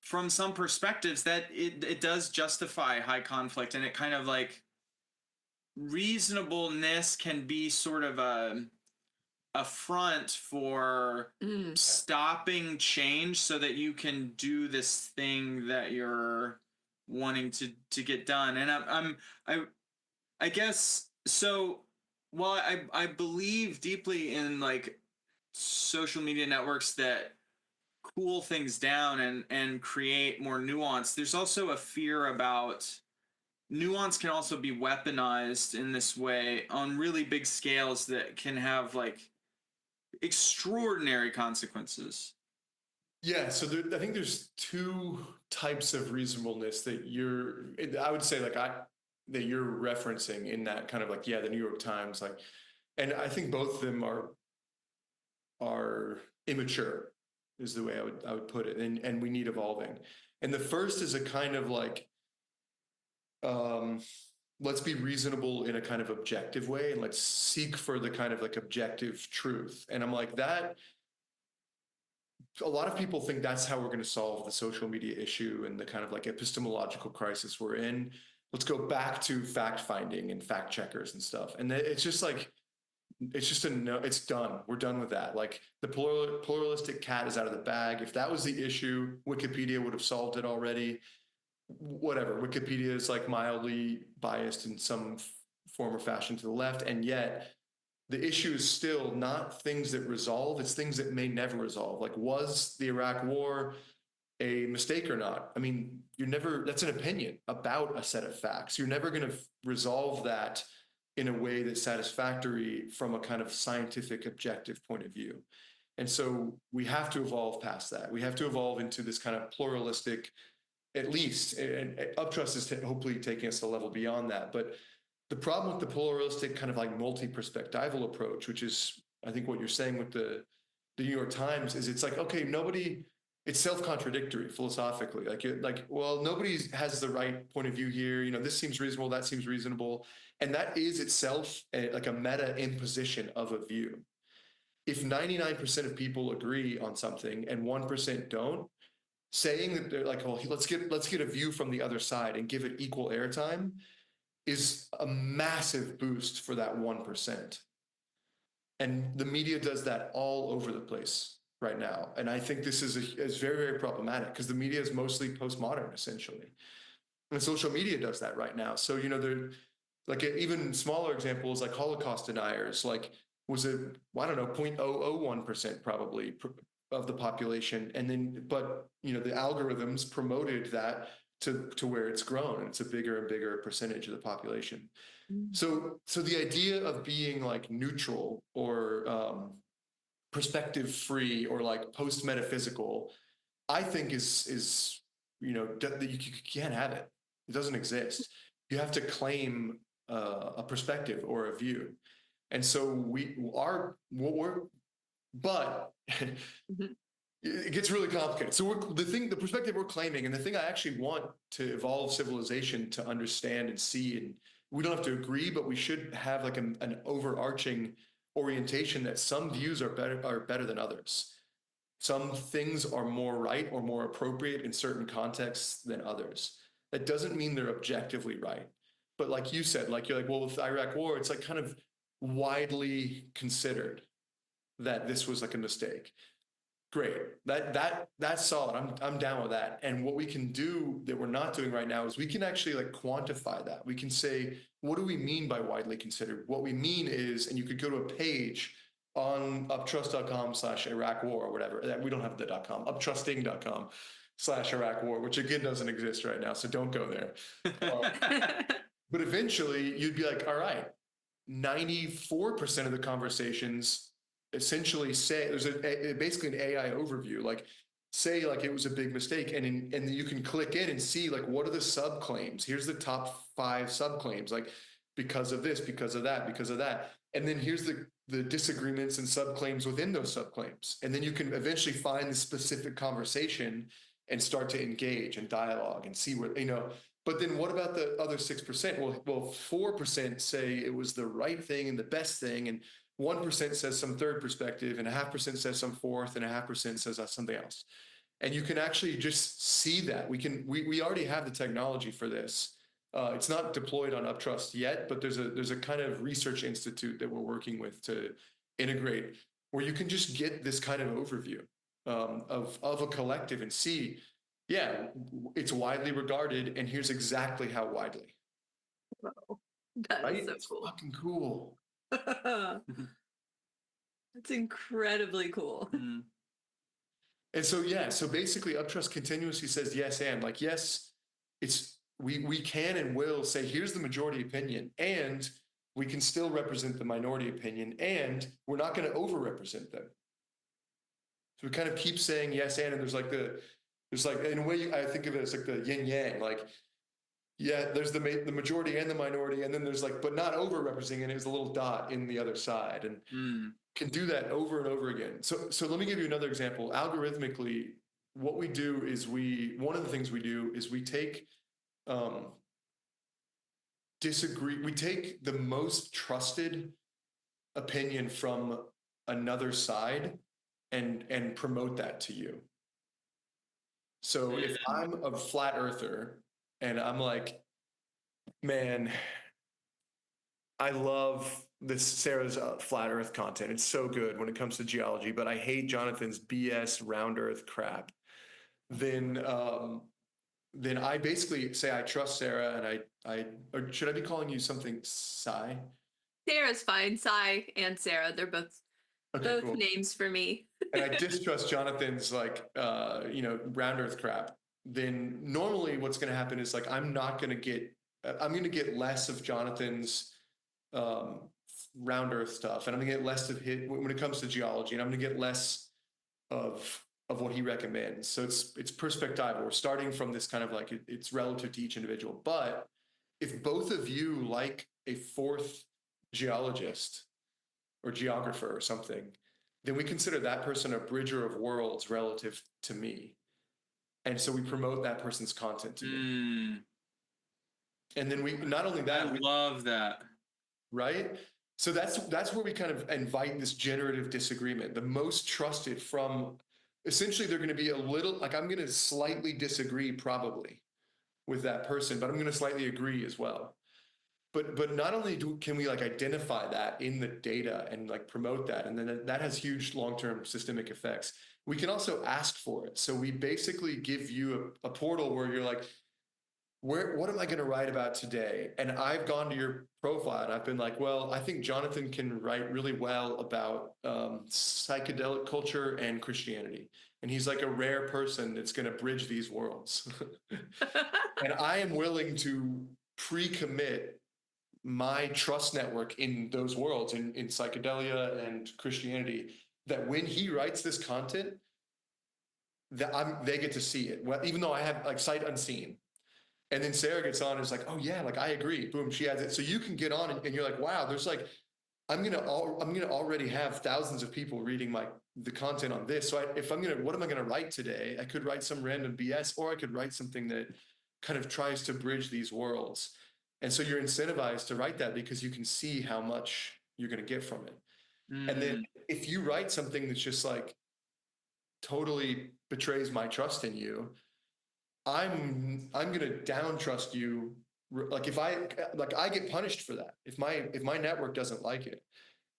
from some perspectives that it does justify high conflict, and it kind of like reasonableness can be sort of a front for stopping change so that you can do this thing that you're wanting to get done. And I guess so. While I believe deeply in like social media networks that cool things down and create more nuance, there's also a fear about nuance can also be weaponized in this way on really big scales that can have like extraordinary consequences. Yeah, so I think there's two types of reasonableness that I would say that you're referencing in that kind of like, yeah, the New York Times, like, and I think both of them are immature is the way I would put it. And we need evolving. And the first is a kind of like, let's be reasonable in a kind of objective way and let's seek for the kind of like objective truth. And I'm like that. A lot of people think that's how we're going to solve the social media issue and the kind of like epistemological crisis we're in. Let's go back to fact finding and fact checkers and stuff. And it's just like, it's just no, it's done. We're done with that. Like the pluralistic cat is out of the bag. If that was the issue, Wikipedia would have solved it already. Whatever. Wikipedia is like mildly biased in some form or fashion to the left. And yet the issue is still not things that resolve, it's things that may never resolve. Like, was the Iraq war a mistake or not? I mean, that's an opinion about a set of facts. You're never going to resolve that in a way that's satisfactory from a kind of scientific, objective point of view. And so we have to evolve past that. We have to evolve into this kind of pluralistic, at least, and UpTrust is hopefully taking us a level beyond that. But the problem with the pluralistic kind of like multi-perspectival approach, which is, I think what you're saying with the New York Times, is it's like, okay, it's self-contradictory philosophically. Well, nobody has the right point of view here. This seems reasonable, that seems reasonable. And that is itself like a meta imposition of a view. If 99% of people agree on something and 1% don't, saying that they're like, well, let's get a view from the other side and give it equal airtime is a massive boost for that 1%. And the media does that all over the place right now. And I think this is very, very problematic because the media is mostly postmodern, essentially. And social media does that right now. So, they're like even smaller examples like Holocaust deniers, like was it, I don't know, 0.001% probably of the population. And then, but, the algorithms promoted that to where it's grown. It's a bigger and bigger percentage of the population. So the idea of being like neutral or perspective free or like post metaphysical, I think is that you can't have it. It doesn't exist. You have to claim a perspective or a view, and so but. It gets really complicated. So the perspective we're claiming, and the thing I actually want to evolve civilization to understand and see, and we don't have to agree, but we should have like an overarching orientation that some views are better than others. Some things are more right or more appropriate in certain contexts than others. That doesn't mean they're objectively right. But like you said, like you're like, well, with the Iraq war, it's like kind of widely considered that this was like a mistake. Great. That's solid. I'm down with that. And what we can do that we're not doing right now is we can actually like quantify that. We can say, what do we mean by widely considered? What we mean is, and you could go to a page on uptrust.com/Iraq war or whatever. We don't have the .com, uptrusting.com. Iraq war, which again doesn't exist right now, so don't go there. But eventually you'd be like, all right, 94% of the conversations essentially say there's basically an AI overview, like say like it was a big mistake, and you can click in and see like what are the subclaims. Here's the top 5 subclaims, like because of this, because of that, because of that, and then here's the disagreements and subclaims within those subclaims, and then you can eventually find the specific conversation and start to engage and dialogue and see where But then what about the other 6%? Well, 4% say it was the right thing and the best thing, and 1% says some third perspective, and 0.5% says some fourth, and 0.5% says something else. And you can actually just see that. We already have the technology for this. It's not deployed on UpTrust yet, but there's a kind of research institute that we're working with to integrate where you can just get this kind of overview of a collective and see, yeah, it's widely regarded, and here's exactly how widely. Wow. That Right? is so It's cool. fucking cool. That's incredibly cool. And so yeah, so basically UpTrust continuously says yes and, like, yes, it's we can and will say here's the majority opinion, and we can still represent the minority opinion, and we're not going to overrepresent them. So we kind of keep saying yes and there's like in a way I think of it as like the yin yang, like yeah, there's the majority and the minority, and then there's like but not overrepresenting it is a little dot in the other side, and can do that over and over again. So let me give you another example. Algorithmically, what we do is one of the things we do is we take we take the most trusted opinion from another side and promote that to you. So if I'm a flat earther and I'm like, man, I love this Sarah's flat earth content. It's so good when it comes to geology, but I hate Jonathan's BS round earth crap. Then I basically say I trust Sarah, and or should I be calling you something, Sai? Sarah's fine. Sai and Sarah, they're both Cool. names for me. And I distrust Jonathan's like round earth crap. Then normally what's going to happen is like I'm going to get less of Jonathan's round earth stuff, and I'm going to get less of his when it comes to geology, and I'm going to get less of what he recommends. So it's perspectival. We're starting from this kind of like it's relative to each individual. But if both of you like a fourth geologist or geographer or something, then we consider that person a bridger of worlds relative to me. And so we promote that person's content to me. And then we not only that, I love that. Right? So that's where we kind of invite this generative disagreement. The most trusted from essentially they're going to be a little like I'm going to slightly disagree probably with that person, but I'm going to slightly agree as well. But not only can we like identify that in the data and like promote that, and then that has huge long-term systemic effects. We can also ask for it. So we basically give you a portal where you're like, what am I going to write about today? And I've gone to your profile and I've been like, well, I think Jonathan can write really well about psychedelic culture and Christianity. And he's like a rare person that's going to bridge these worlds. And I am willing to pre-commit my trust network in those worlds, in psychedelia and Christianity, that when he writes this content, that they get to see it. Well, even though I have like sight unseen. And then Sarah gets on and is like, oh yeah, like I agree. Boom, she adds it. So you can get on and you're like, wow, there's like, I'm gonna already have thousands of people reading the content on this. So what am I gonna write today? I could write some random BS, or I could write something that kind of tries to bridge these worlds. And so you're incentivized to write that because you can see how much you're gonna get from it. And then if you write something that's just like totally betrays my trust in you, I'm gonna down trust you. Like if I get punished for that if my network doesn't like it,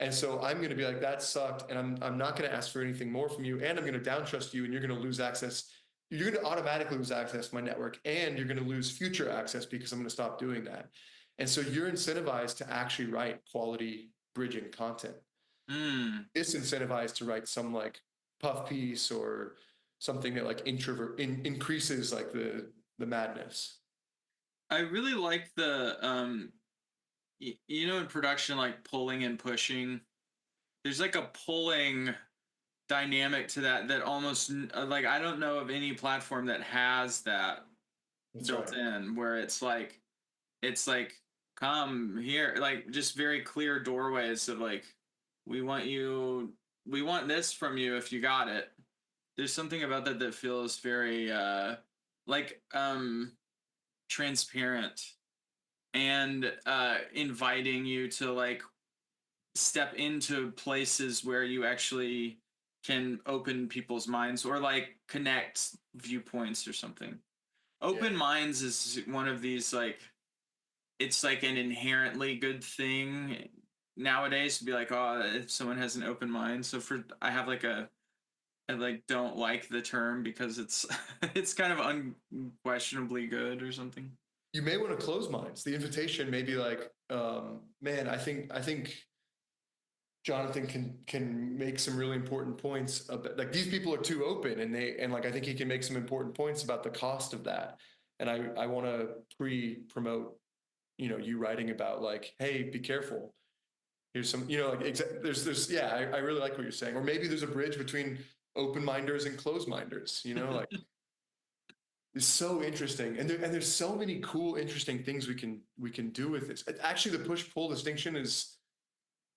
and so I'm gonna be like, that sucked, and I'm not gonna ask for anything more from you, and I'm gonna down trust you, and you're gonna lose access. You're gonna automatically lose access to my network, and you're gonna lose future access because I'm gonna stop doing that. And so you're incentivized to actually write quality bridging content. Disincentivized to write some like puff piece or something that like increases like the madness. I really like the you know, in production, like pulling and pushing. There's like a pulling dynamic to that almost like I don't know of any platform that has that That's built right. in, where it's like come here, like just very clear doorways of like we want this from you if you got it. There's something about that feels very like transparent and inviting you to like step into places where you actually can open people's minds or like connect viewpoints or something. Open minds is one of these like it's like an inherently good thing nowadays to be like, oh, if someone has an open mind. So for I have like I like don't like the term because it's it's kind of unquestionably good or something. You may want to close minds. The invitation may be like, man, I think Jonathan can make some really important points about, like these people are too open and like I think he can make some important points about the cost of that. And I want to promote, you know, you writing about like, hey, be careful. Here's some, you know, like there's yeah, I really like what you're saying. Or maybe there's a bridge between open minders and closed minders, you know, like it's so interesting. And there's so many cool, interesting things we can do with this. Actually, the push-pull distinction is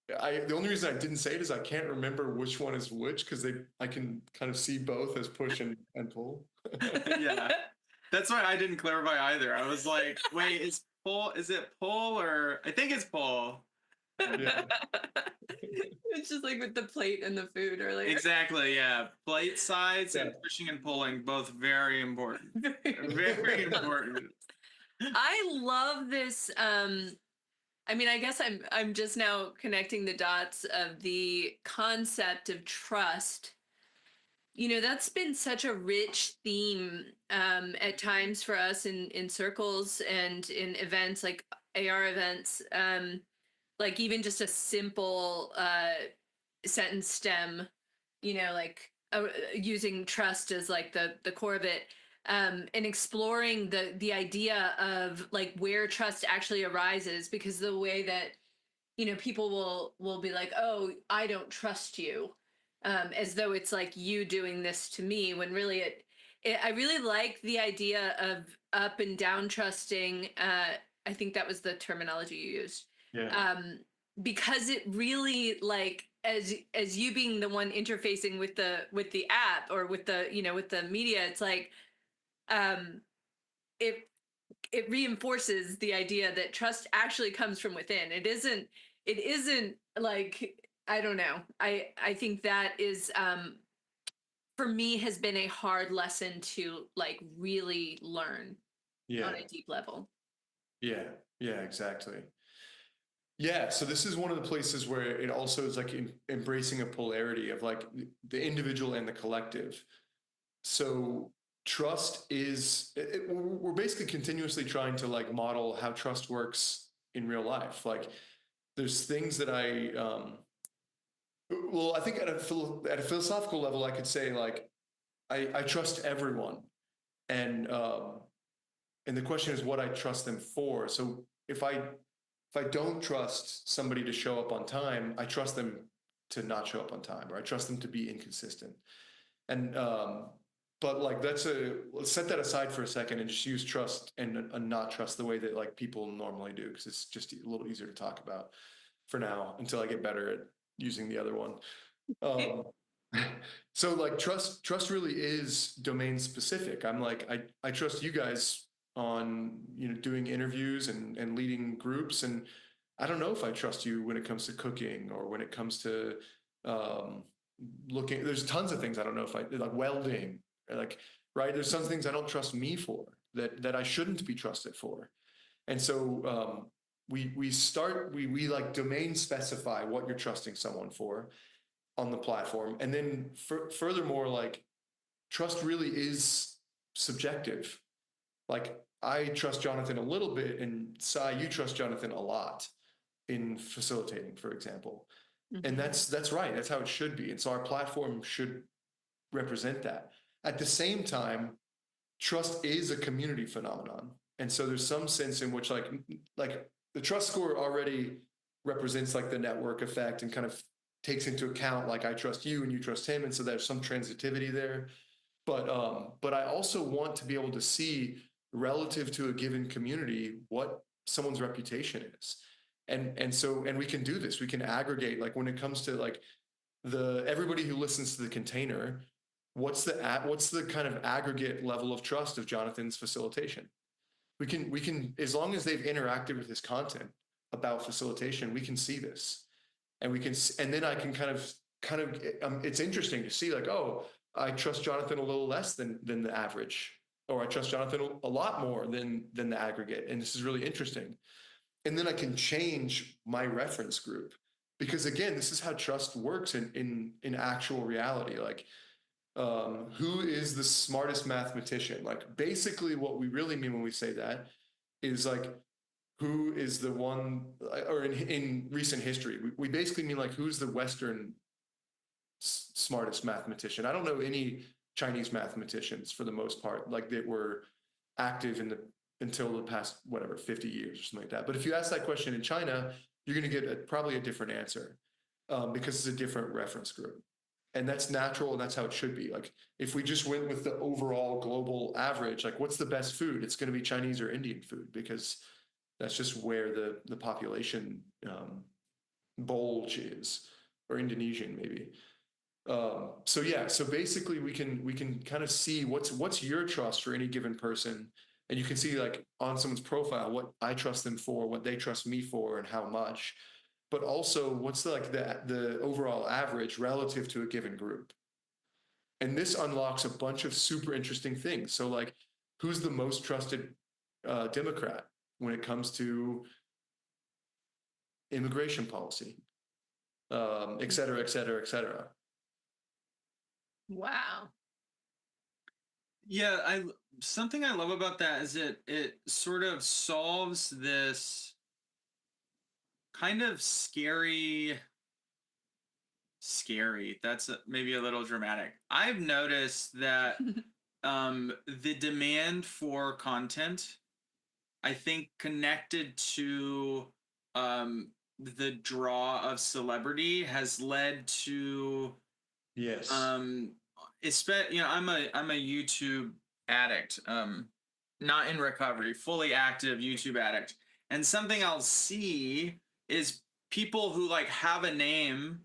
the only reason I didn't say it is I can't remember which one is which because I can kind of see both as push and pull. Yeah. That's why I didn't clarify either. I was like, wait, is it pull or I think it's pull. Yeah. It's just like with the plate and the food earlier. Exactly, yeah. Plate sides and Yeah. pushing and pulling, both very important. Very Very important. I love this. I mean, I guess I'm just now connecting the dots of the concept of trust. You know, that's been such a rich theme at times for us in circles and in events like AR events. Like even just a simple sentence stem, you know, like using trust as like the core of it, and exploring the idea of like where trust actually arises, because the way that, you know, people will be like, oh, I don't trust you, as though it's like you doing this to me, when really I really like the idea of up and down trusting. I think that was the terminology you used. Yeah. Because it really, like, as you being the one interfacing with the app or with the, you know, with the media, it's like, um it it reinforces the idea that trust actually comes from within. It isn't like, I don't know. I think that is, for me, has been a hard lesson to like really learn Yeah. on a deep level. Yeah. Yeah, exactly. Yeah, so this is one of the places where it also is like embracing a polarity of like the individual and the collective. So trust is we're basically continuously trying to like model how trust works in real life. Like there's things that I think at a philosophical level, I could say like I trust everyone, and and the question is what I trust them for. So if I don't trust somebody to show up on time, I trust them to not show up on time, or I trust them to be inconsistent. And but like let's set that aside for a second and just use trust and not trust the way that like people normally do, because it's just a little easier to talk about for now until I get better at using the other one. Um, so like trust really is domain specific. I'm like I trust you guys on, you know, doing interviews and leading groups, and I don't know if I trust you when it comes to cooking or when it comes to um, looking. There's tons of things I don't know if I like welding, like, right. There's some things I don't trust me for that I shouldn't be trusted for, and so we like domain specify what you're trusting someone for on the platform. And then furthermore, like trust really is subjective. Like I trust Jonathan a little bit, and Sai, you trust Jonathan a lot in facilitating, for example. And Mhm. that's right. That's how it should be. And so our platform should represent that. At the same time, trust is a community phenomenon. And so there's some sense in which like the trust score already represents like the network effect and kind of takes into account like I trust you and you trust him. And so there's some transitivity there. But I also want to be able to see relative to a given community what someone's reputation is. And we can do this. We can aggregate like when it comes to like everybody who listens to the container, what's the kind of aggregate level of trust of Jonathan's facilitation? We can as long as they've interacted with his content about facilitation, we can see this, and then I can kind of it's interesting to see like, oh, I trust Jonathan a little less than the average, or I trust Jonathan a lot more than the aggregate, and this is really interesting. And then I can change my reference group, because again, this is how trust works in actual reality. Like, who is the smartest mathematician? Like, basically, what we really mean when we say that is like, who is the one, or in recent history, we basically mean like, who's the Western smartest mathematician? I don't know any Chinese mathematicians for the most part, like that were active until the past, whatever, 50 years or something like that. But if you ask that question in China, you're going to get probably a different answer, because it's a different reference group. And that's natural, and that's how it should be. Like, if we just went with the overall global average, like, what's the best food? It's going to be Chinese or Indian food, because that's just where the population bulge is, or Indonesian maybe. So yeah, so basically we can kind of see what's your trust for any given person, and you can see like on someone's profile what I trust them for, what they trust me for, and how much. But also what's the overall average relative to a given group. And this unlocks a bunch of super interesting things. So like, who's the most trusted Democrat when it comes to immigration policy, et cetera, et cetera, et cetera. Wow. Yeah, something I love about that is it sort of solves this kind of scary, that's maybe a little dramatic. I've noticed that the demand for content, I think, connected to the draw of celebrity has led to Yes. I'm a YouTube addict, not in recovery, fully active YouTube addict. And something I'll see is people who like have a name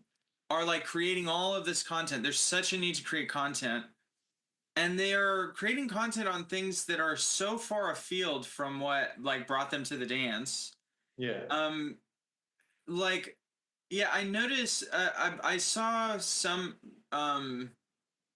are like creating all of this content. There's such a need to create content, and they are creating content on things that are so far afield from what like brought them to the dance. Yeah. Like, yeah, I noticed. I saw some.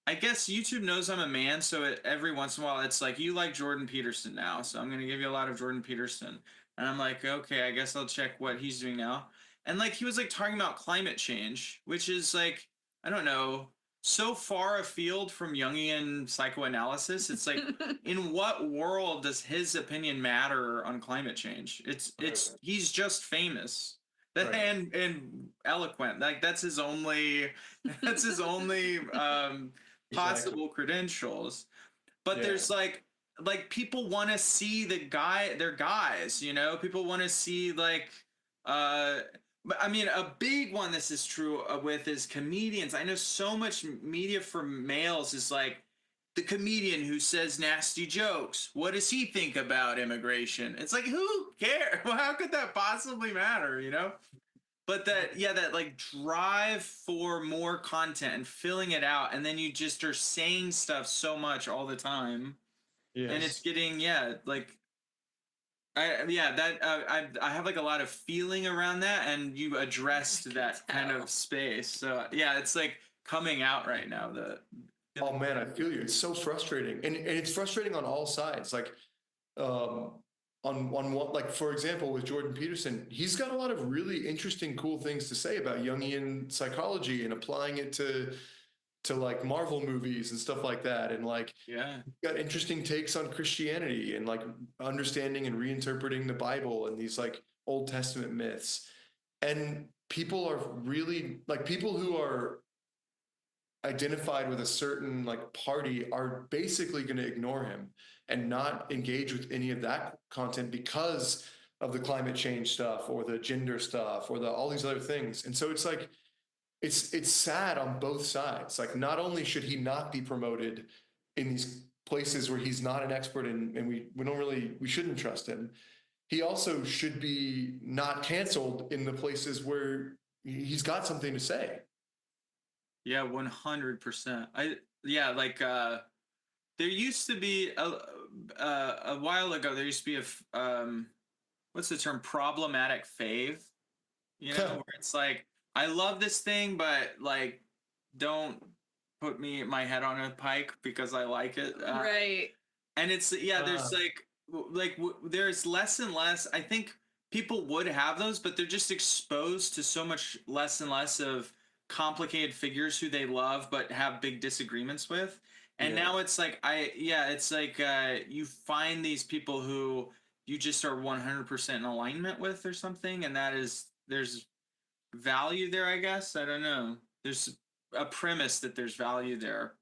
I guess YouTube knows I'm a man, so every once in a while it's like, you like Jordan Peterson now, so I'm gonna give you a lot of Jordan Peterson, and I'm like, okay, I guess I'll check what he's doing now. And like he was like talking about climate change, which is like, I don't know, so far afield from Jungian psychoanalysis. It's like, in what world does his opinion matter on climate change? It's he's just famous. Right. And eloquent. Like that's his only possible credentials. But there's like people want to see their guys, people want to see like but I mean, a big one this is true with is comedians. I know so much media for males is like, the comedian who says nasty jokes, what does he think about immigration? It's like, who cares? Well, how could that possibly matter, But that like drive for more content and filling it out, and then you just are saying stuff so much all the time, and it's getting like I have like a lot of feeling around that, and you addressed that kind of space. So yeah, it's like coming out right now. Oh man, I feel you. It's so frustrating, and it's frustrating on all sides. Like, on one, like for example, with Jordan Peterson, he's got a lot of really interesting, cool things to say about Jungian psychology and applying it to like Marvel movies and stuff like that, and like got interesting takes on Christianity and like understanding and reinterpreting the Bible and these like Old Testament myths. And people are really like, people who are identified with a certain like party are basically going to ignore him and not engage with any of that content because of the climate change stuff or the gender stuff or all these other things. And so it's like it's sad on both sides. Like not only should he not be promoted in these places where he's not an expert in, and we shouldn't trust him. He also should be not canceled in the places where he's got something to say. Yeah, 100%. Like there used to be a while ago. There used to be what's the term? Problematic fave. You know, where it's like I love this thing, but like don't put my head on a pike because I like it. Right. And it's there's there's less and less. I think people would have those, but they're just exposed to so much less and less of complicated figures who they love but have big disagreements with. And now it's like you find these people who you just are 100% in alignment with or something, and there's value there, I guess. I don't know. There's a premise that there's value there.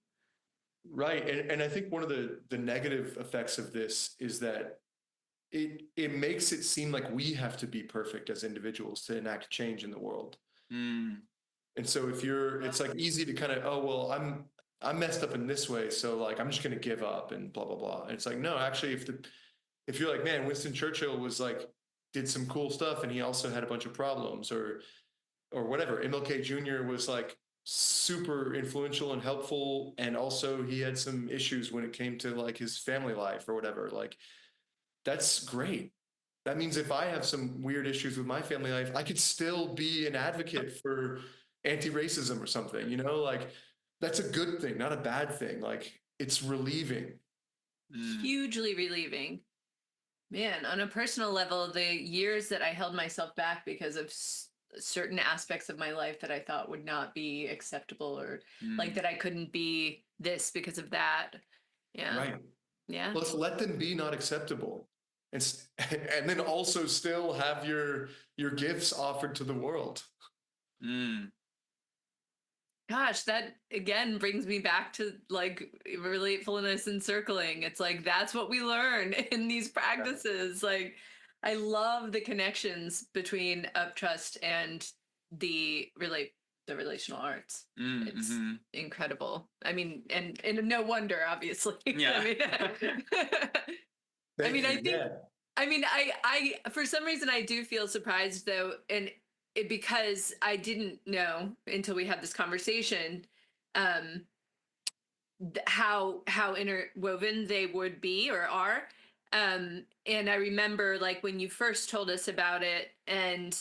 Right. And I think one of the negative effects of this is that it makes it seem like we have to be perfect as individuals to enact change in the world. And so it's like easy to kind of, oh, well, I'm messed up in this way, so like I'm just going to give up and blah, blah, blah. And it's like, no, actually, if you're like, man, Winston Churchill was like, did some cool stuff and he also had a bunch of problems or whatever. MLK Jr. was like super influential and helpful. And also he had some issues when it came to like his family life or whatever. Like, that's great. That means if I have some weird issues with my family life, I could still be an advocate for anti-racism or something, you know, like that's a good thing, not a bad thing. Like it's relieving. Hugely relieving. Man, on a personal level, the years that I held myself back because of certain aspects of my life that I thought would not be acceptable or like that I couldn't be this because of that. Yeah. Right. Yeah. Let's let them be not acceptable. And then also still have your gifts offered to the world. Gosh, that again brings me back to like relatefulness and circling. It's like that's what we learn in these practices. Like I love the connections between UpTrust and the relational arts. It's incredible. I mean, and no wonder, obviously. Yeah. I mean, I for some reason I do feel surprised though, and because I didn't know until we had this conversation, how interwoven they would be or are. And I remember like when you first told us about it, and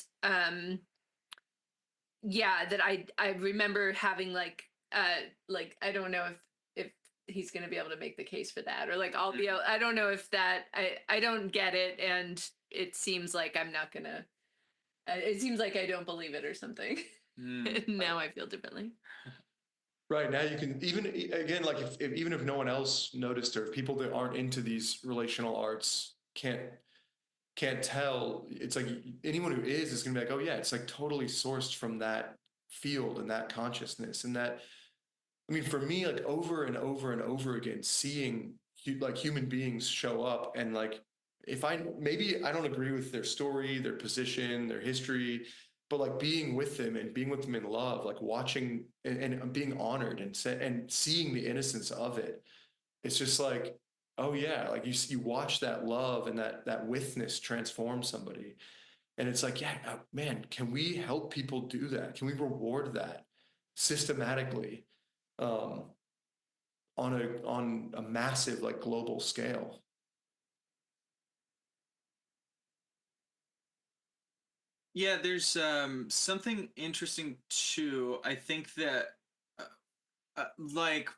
that I remember having like I don't know if he's going to be able to make the case for that, or like I'll be able, I don't know if that I don't get it, and it seems like I'm not gonna. It seems like I don't believe it or something. Now I feel differently. Right. Now you can even, again, like if even if no one else noticed, or if people that aren't into these relational arts can't tell, it's like anyone who is going to be like, oh yeah, it's like totally sourced from that field and that consciousness. And that, I mean, for me, like over and over and over again, seeing like human beings show up and like, maybe I don't agree with their story, their position, their history, but like being with them and being with them in love, like watching and being honored and seeing the innocence of it. It's just like, oh yeah, like you watch that love and that witness transform somebody. And it's like, yeah, man, can we help people do that? Can we reward that systematically on a massive like global scale? Yeah, there's something interesting too. I think that like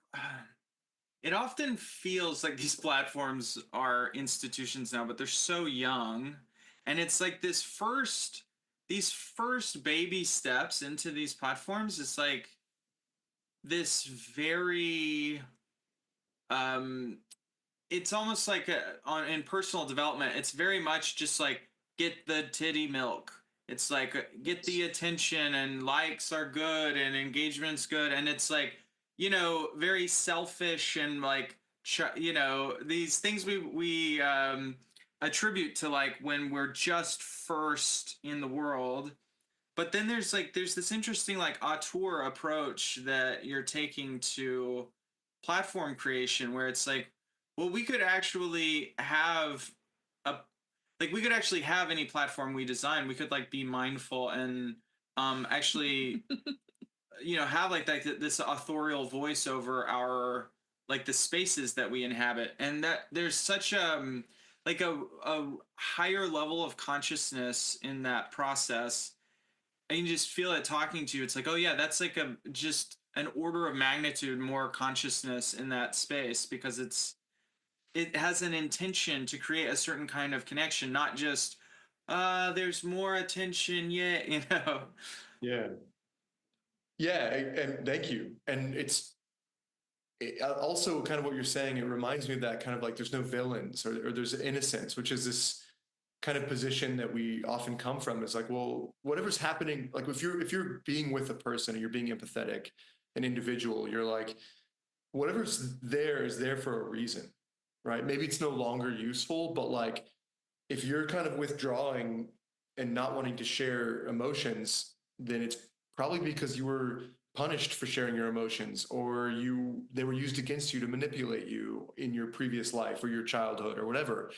it often feels like these platforms are institutions now, but they're so young, and it's like these first baby steps into these platforms. It's like this very it's almost like in personal development. It's very much just like get the titty milk. It's like get the attention, and likes are good and engagement's good, and it's like very selfish and like, these things we attribute to like when we're just first in the world. But then there's this interesting like auteur approach that you're taking to platform creation where it's like, well, we could actually have a we could actually have any platform we design. We could like be mindful and actually have like this authorial voice over our like the spaces that we inhabit, and that there's such like a higher level of consciousness in that process. And you just feel it talking to you. It's like, oh yeah, that's like a just an order of magnitude more consciousness in that space, because it has an intention to create a certain kind of connection, not just there's more attention yet, Yeah. Yeah, and thank you. And also kind of what you're saying, it reminds me of that kind of like there's no villains, or there's innocence, which is this kind of position that we often come from. Is like, well, whatever's happening, like if you're being with a person and you're being empathetic, an individual, you're like, whatever's there is there for a reason, right? Maybe it's no longer useful, but like if you're kind of withdrawing and not wanting to share emotions, then it's probably because you were punished for sharing your emotions, or they were used against you to manipulate you in your previous life or your childhood or whatever.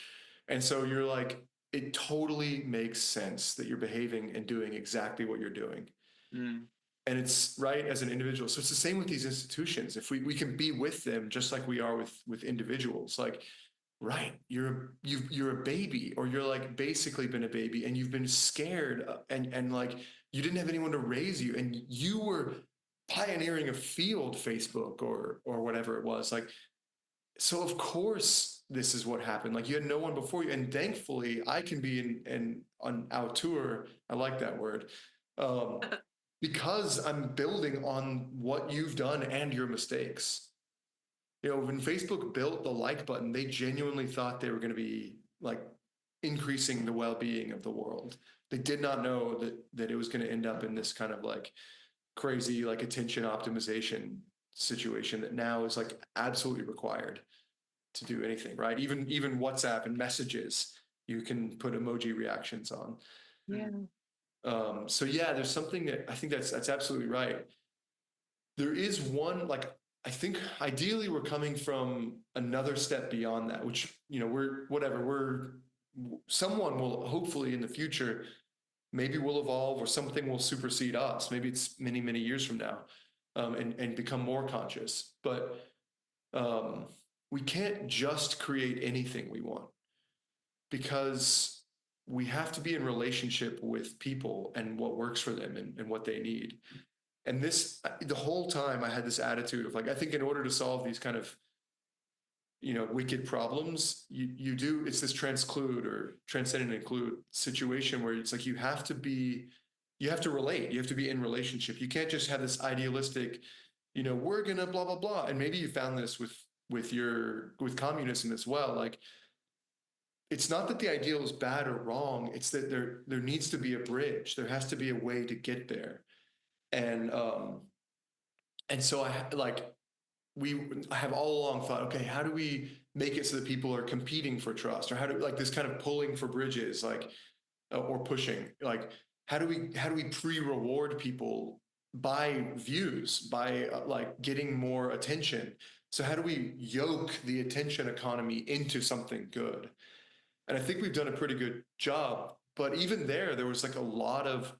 And so you're like, it totally makes sense that you're behaving and doing exactly what you're doing. Mm. And it's right as an individual. So it's the same with these institutions. If we can be with them just like we are with individuals, like, right, you're a baby, or you're like basically been a baby and you've been scared, and like you didn't have anyone to raise you, and you were pioneering a field, Facebook or whatever it was. Like, so of course this is what happened. Like you had no one before you, and thankfully I can be in on auteur. I like that word. Um, because I'm building on what you've done and your mistakes. When Facebook built the like button, they genuinely thought they were going to be like increasing the well-being of the world. They did not know that it was going to end up in this kind of like crazy like attention optimization situation that now is like absolutely required to do anything, right? Even WhatsApp and messages, you can put emoji reactions on. Yeah. So yeah, there's something that I think that's absolutely right. There is one, like, I think ideally we're coming from another step beyond that, which, someone will hopefully in the future, maybe will evolve, or something will supersede us. Maybe it's many, many years from now, and become more conscious. But we can't just create anything we want, because we have to be in relationship with people and what works for them, and what they need. And the whole time I had this attitude of like, I think in order to solve these kind of, wicked problems, it's this transclude or transcend and include situation where it's like, you have to relate, you have to be in relationship. You can't just have this idealistic, we're gonna blah, blah, blah. And maybe you found this with communism as well. Like, it's not that the ideal is bad or wrong. It's that there needs to be a bridge. There has to be a way to get there. And so I have all along thought, okay, how do we make it so that people are competing for trust, or how do, like, this kind of pulling for bridges, like, or pushing, like, how do we pre-reward people by views, by like getting more attention? So how do we yoke the attention economy into something good? And I think we've done a pretty good job. But even there was like a lot of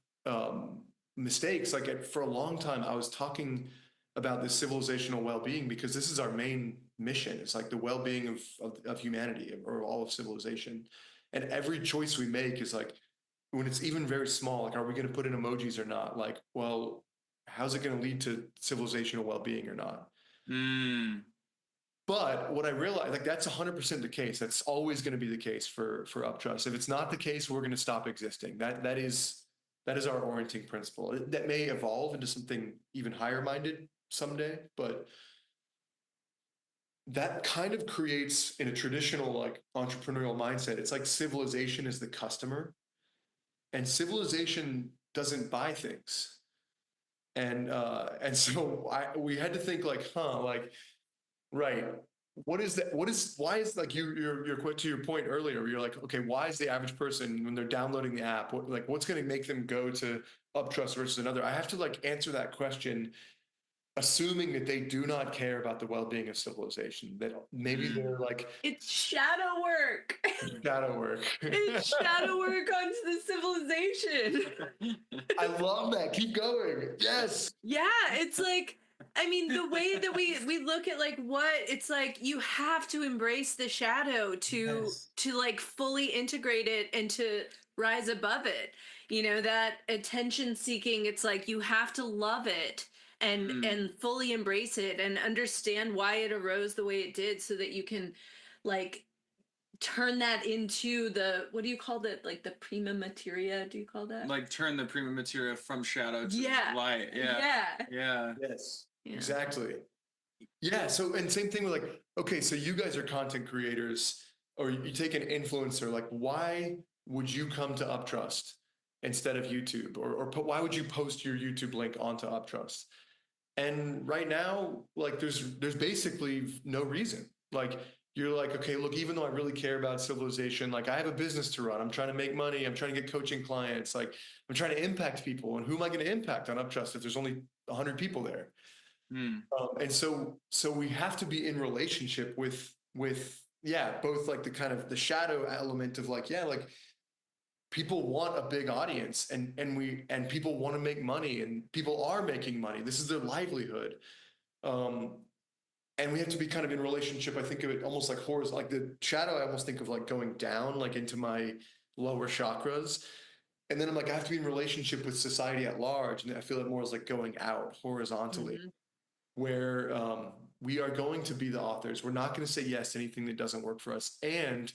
mistakes. Like for a long time, I was talking about this civilizational well-being because this is our main mission. It's like the well-being of humanity, or all of civilization. And every choice we make is like, when it's even very small, like, are we going to put in emojis or not? Like, well, how's it going to lead to civilizational well-being or not? Mm. But what I realized, like, that's 100% the case. That's always going to be the case for UpTrust. If it's not the case, we're going to stop existing. That is our orienting principle. That may evolve into something even higher minded someday, but that kind of creates, in a traditional like entrepreneurial mindset, it's like civilization is the customer, and civilization doesn't buy things. And so we had to think like, like, right. What is that? Why is like you're quite to your point earlier, where you're like, okay, why is the average person when they're downloading the app, what's going to make them go to UpTrust versus another? I have to like answer that question, assuming that they do not care about the well-being of civilization, that maybe they're like It's shadow work. shadow work. It's shadow work onto the civilization. I love that. Keep going. Yes. Yeah, it's like, I mean, the way that we look at like what it's like, you have to embrace the shadow to like fully integrate it and to rise above it. You know, that attention seeking, it's like you have to love it and fully embrace it and understand why it arose the way it did, so that you can like turn that into the, what do you call that, like the prima materia, do you call that? Like turn the prima materia from shadow to Yeah. light. Yeah. Yes. Yeah. Exactly. Yeah. So, and same thing with like, okay, so you guys are content creators, or you take an influencer, like why would you come to UpTrust instead of YouTube, why would you post your YouTube link onto UpTrust? And right now, like there's basically no reason. Like you're like, okay, look, even though I really care about civilization, like I have a business to run. I'm trying to make money. I'm trying to get coaching clients. Like I'm trying to impact people. And who am I going to impact on UpTrust if there's only 100 people there? And so we have to be in relationship with both like the kind of the shadow element of like, like people want a big audience, and people want to make money, and people are making money. This is their livelihood. And we have to be kind of in relationship. I think of it almost like horizontal, like the shadow. I almost think of like going down, like into my lower chakras. And then I'm like, I have to be in relationship with society at large. And I feel it more as like going out horizontally, where we are going to be the authors. We're not going to say yes to anything that doesn't work for us. And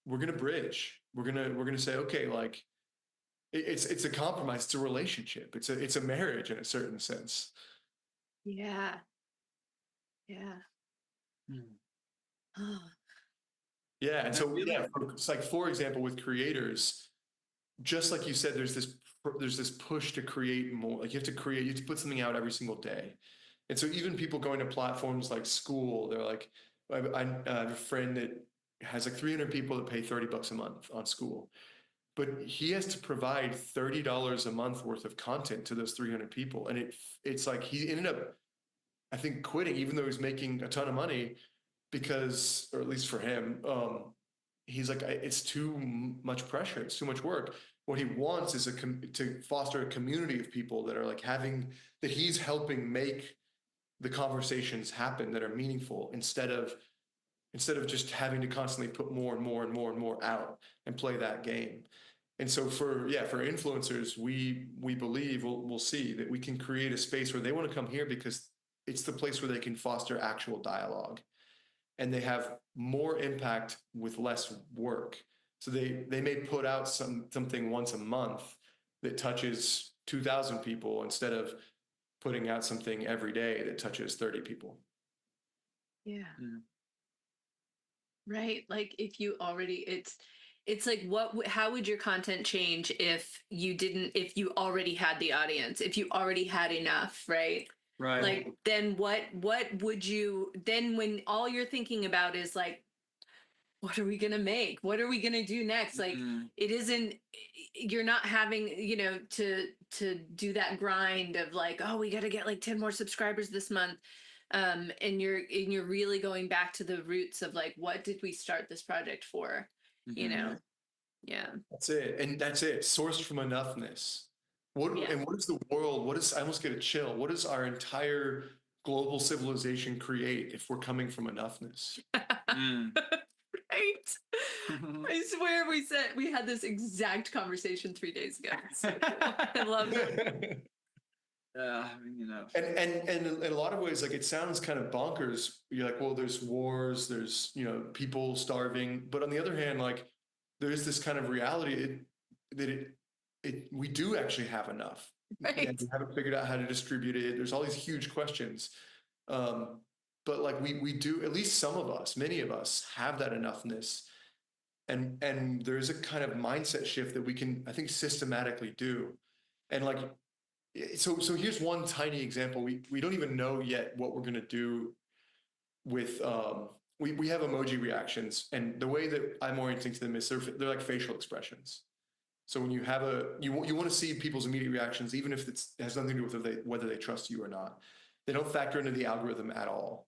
we're going to bridge. We're going to say, okay, like it's a compromise. It's a relationship. It's a marriage in a certain sense. Yeah. Yeah. Yeah. And so, it's like, for example, with creators, just like you said, there's this push to create more. Like you have to put something out every single day. And so even people going to platforms like School, they're like, I have a friend that has like 300 people that pay $30 a month on School, but he has to provide $30 a month worth of content to those 300 people. And it's like, he ended up, I think, quitting, even though he's making a ton of money, because, or at least for him, he's like, it's too much pressure. It's too much work. What he wants is to foster a community of people that are like that he's helping make the conversations happen that are meaningful, instead of just having to constantly put more and more and more and more out and play that game. And so for influencers, we believe we'll see that we can create a space where they want to come here because it's the place where they can foster actual dialogue, and they have more impact with less work. So they may put out something once a month that touches 2,000 people, instead of putting out something every day that touches 30 people. Yeah. Right. Like if you already, it's like, how would your content change if you already had the audience, if you already had enough, right? Right. Like, then what would you, then when all you're thinking about is like, what are we going to make? What are we going to do next? Like, it isn't, you're not having, to do that grind of like, oh, we got to get like 10 more subscribers this month. And you're really going back to the roots of like, what did we start this project for? Yeah. That's it. And that's it. Sourced from enoughness. And what is the world? I almost get a chill. What does our entire global civilization create if we're coming from enoughness? Right. I swear we had this exact conversation 3 days ago. So I love it. I mean, And in a lot of ways, like, it sounds kind of bonkers. You're like, well, there's wars, there's, people starving. But on the other hand, like, there's this kind of reality we do actually have enough. Right. And we haven't figured out how to distribute it. There's all these huge questions. But like we do, at least some of us, many of us have that enoughness. And there's a kind of mindset shift that we can, I think, systematically do. And like, So here's one tiny example. We don't even know yet what we're gonna do with we have emoji reactions, and the way that I'm orienting to them is they're like facial expressions. So when you have you want to see people's immediate reactions, even if it has nothing to do with whether they trust you or not. They don't factor into the algorithm at all.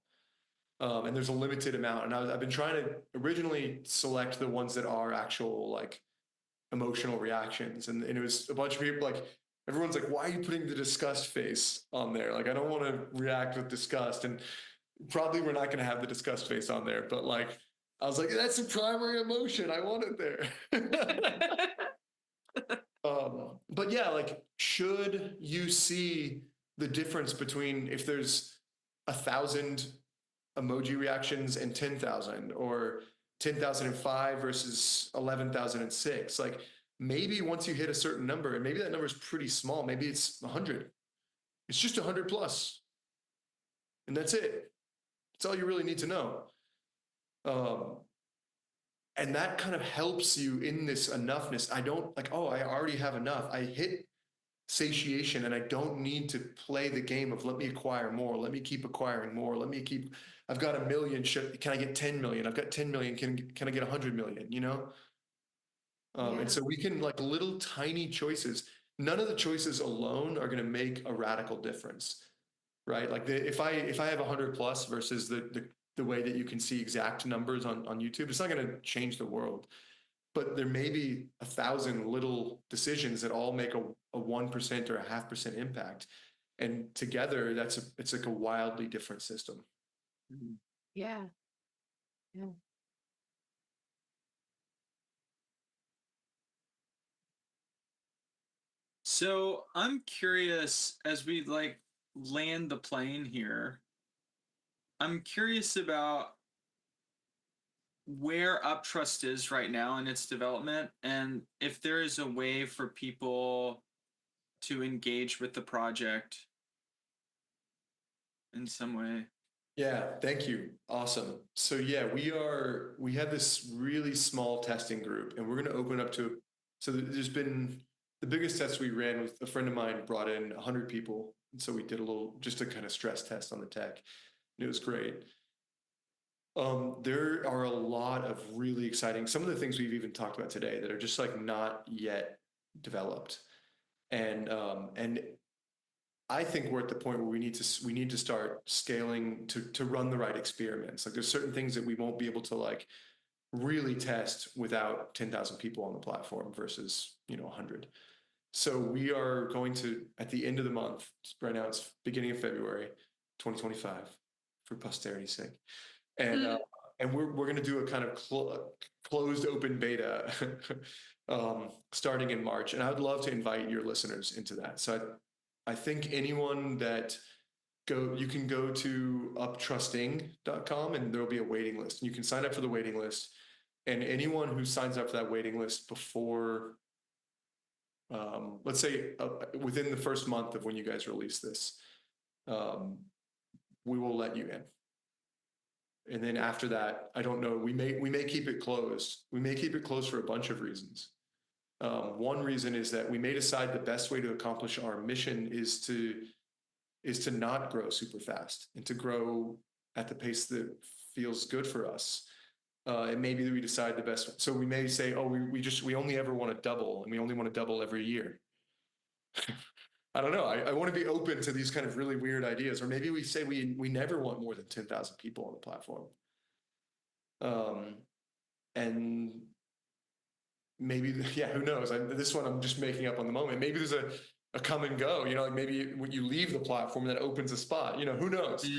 And there's a limited amount. And I've been trying to originally select the ones that are actual like emotional reactions. And it was a bunch of people like, everyone's like, why are you putting the disgust face on there? Like, I don't want to react with disgust. And probably we're not going to have the disgust face on there, but like, I was like, that's a primary emotion. I want it there. But yeah, like, should you see the difference between if there's 1,000 emoji reactions and 10,000, or 10,005 versus 11,006? Like, maybe once you hit a certain number, and maybe that number is pretty small, maybe it's 100. It's just 100 plus, and that's it. That's all you really need to know. Um, and that kind of helps you in this enoughness. I don't like, oh, I already have enough. I hit satiation, and I don't need to play the game of let me acquire more, let me keep acquiring more, I've got 1 million, can I get 10 million? I've got 10 million, can I get 100 million, you know? And so we can, like, little tiny choices, none of the choices alone are going to make a radical difference, right? Like, if I have 100 plus versus the way that you can see exact numbers on YouTube, it's not going to change the world. But there may be 1,000 little decisions that all make a 1% or a 0.5% impact. And together, it's like a wildly different system. Yeah. Yeah. So I'm curious, as we like land the plane here, I'm curious about where UpTrust is right now in its development, and if there is a way for people to engage with the project in some way. Yeah, thank you. Awesome. So yeah, we have this really small testing group, and we're going to open up to, so there's been the biggest test we ran with a friend of mine brought in 100 people. And so we did just a kind of stress test on the tech, and it was great. There are a lot of really exciting, some of the things we've even talked about today that are just like not yet developed. And I think we're at the point where we need to start scaling to run the right experiments. Like, there's certain things that we won't be able to like really test without 10,000 people on the platform versus 100. So we are going to, at the end of the month, right now it's beginning of February 2025 for posterity's sake, and we're going to do a kind of closed open beta starting in March, and I would love to invite your listeners into that. So I think anyone that you can go to uptrusting.com, and there'll be a waiting list, and you can sign up for the waiting list. And anyone who signs up for that waiting list before, let's say within the first month of when you guys release this, we will let you in. And then after that, I don't know, we may keep it closed. We may keep it closed for a bunch of reasons. One reason is that we may decide the best way to accomplish our mission is to not grow super fast, and to grow at the pace that feels good for us. And maybe we decide the best. So we may say, oh, we only ever want to double, and we only want to double every year. I don't know. I want to be open to these kind of really weird ideas. Or maybe we say we never want more than 10,000 people on the platform. And maybe, yeah, who knows? This one I'm just making up on the moment. Maybe there's a come and go, like maybe when you leave the platform, that opens a spot, who knows?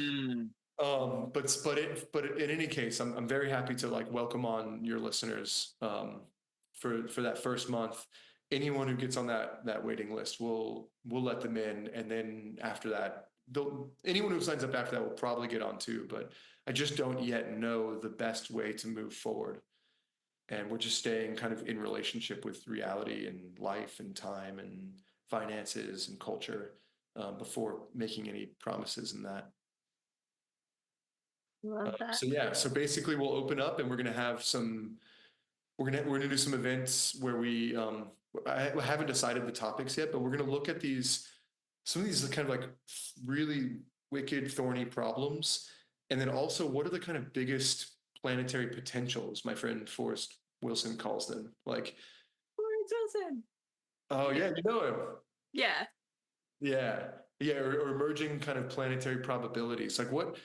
But in any case, I'm very happy to like welcome on your listeners for that first month. Anyone who gets on that waiting list, we'll let them in, and then after that, anyone who signs up after that will probably get on too. But I just don't yet know the best way to move forward, and we're just staying kind of in relationship with reality and life and time and finances and culture before making any promises in that. Love that. So yeah, so basically we'll open up, and we're gonna have we're gonna do some events where I haven't decided the topics yet, but we're gonna look at these some of these kind of like really wicked, thorny problems, and then also what are the kind of biggest planetary potentials, my friend Forrest Wilson calls them. Like, Lawrence Wilson. oh yeah, you know him. Yeah. Yeah, yeah, or emerging kind of planetary probabilities. Like what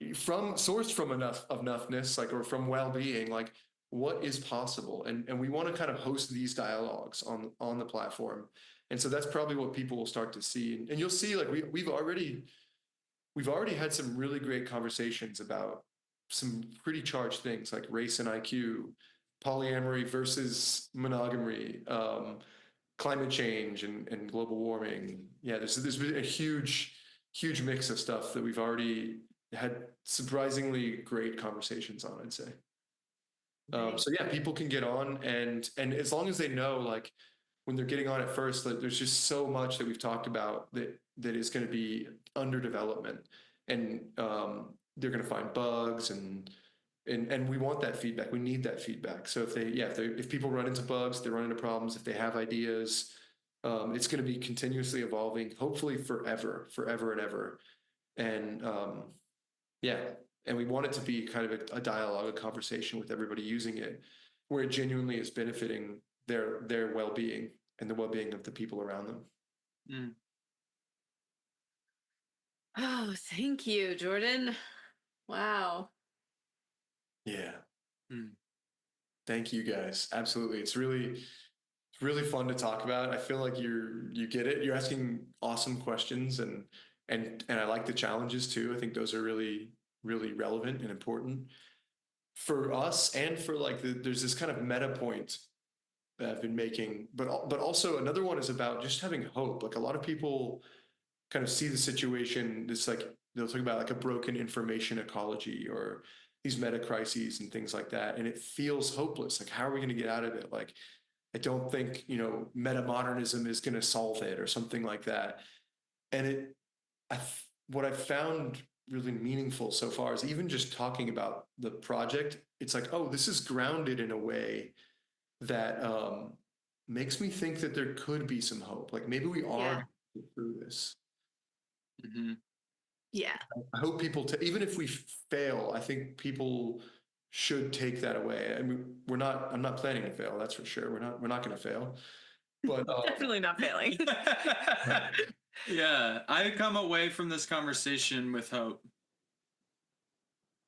is from sourced from enoughness, like or from well-being, like what is possible? And we want to kind of host these dialogues on the platform. And so that's probably what people will start to see. And you'll see like we've already had some really great conversations about some pretty charged things like race and IQ, polyamory versus monogamy, climate change and global warming. Yeah, there's been a huge mix of stuff that we've already had surprisingly great conversations on, I'd say. So yeah, people can get on and as long as they know, like when they're getting on at first, like there's just so much that we've talked about that is going to be under development, and they're going to find bugs and we want that feedback. We need that feedback. So if people run into bugs, they run into problems, if they have ideas, it's going to be continuously evolving, hopefully forever and ever. And yeah, and we want it to be kind of a dialogue, a conversation with everybody using it, where it genuinely is benefiting their well-being and the well-being of the people around them. Mm. Oh, thank you, Jordan. Wow. Yeah. Mm. Thank you guys. Absolutely. It's really fun to talk about. I feel like you get it. You're asking awesome questions and I like the challenges too. I think those are really relevant and important for us and for like there's this kind of meta point that I've been making, but also another one is about just having hope. Like a lot of people kind of see the situation, this like they'll talk about like a broken information ecology or these meta crises and things like that, and it feels hopeless. Like how are we going to get out of it? Like I don't think meta modernism is going to solve it or something like that. And what I've found really meaningful so far is even just talking about the project. It's like, oh, this is grounded in a way that makes me think that there could be some hope. Like maybe we are Yeah. gonna get through this. Mm-hmm. Yeah. I hope people, even if we fail, I think people should take that away. I mean, I'm not planning to fail. That's for sure. We're not going to fail. But Definitely not failing. Yeah, I come away from this conversation with hope.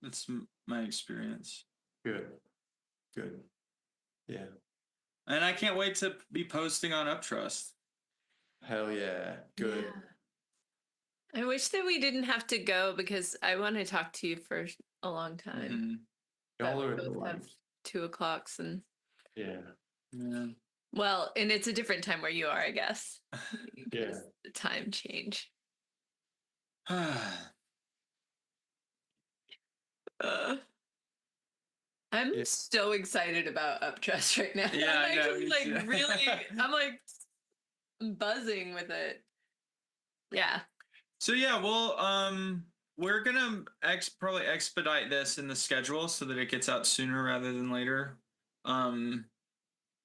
That's my experience. good. Yeah. And I can't wait to be posting on UpTrust. Hell yeah. Good. Yeah. I wish that we didn't have to go because I want to talk to you for a long time. Mm-hmm. But Y'all we are in the both have life. 2:00 and Yeah. Yeah. well, and it's a different time where you are, I guess. Yeah. Because the time change. I'm Yeah. so excited about UpTrust right now. Yeah, I'm I know, actually me like too. really, I'm like buzzing with it. Yeah. So yeah, well, we're gonna probably expedite this in the schedule so that it gets out sooner rather than later.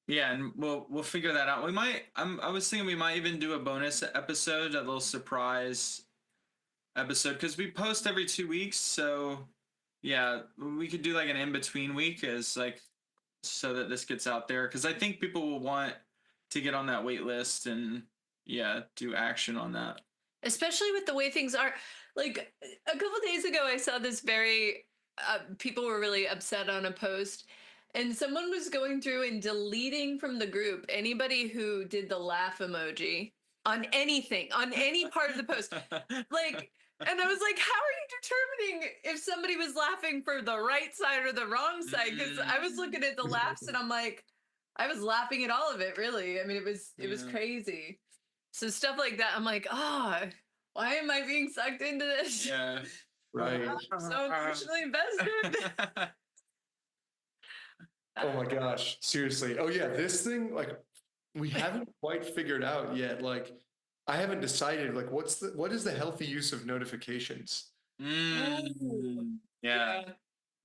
Yeah, and we'll figure that out. We might. I was thinking we might even do a bonus episode, a little surprise episode, because we post every 2 weeks. So yeah, we could do like an in between week as like so that this gets out there, because I think people will want to get on that wait list and yeah, do action on that. Especially with the way things are. Like a couple days ago, I saw this very, people were really upset on a post, and someone was going through and deleting from the group anybody who did the laugh emoji on anything, on any part of the post. Like, and I was like, how are you determining if somebody was laughing for the right side or the wrong side? Because I was looking at the laughs and I'm like, I was laughing at all of it, really. I mean, it was crazy. So stuff like that, I'm like, why am I being sucked into this? Yeah. Right. I'm so emotionally invested. Oh my gosh. Seriously. Oh yeah. This thing, like, we haven't quite figured out yet. Like, I haven't decided, like, what is the healthy use of notifications? Mm, yeah.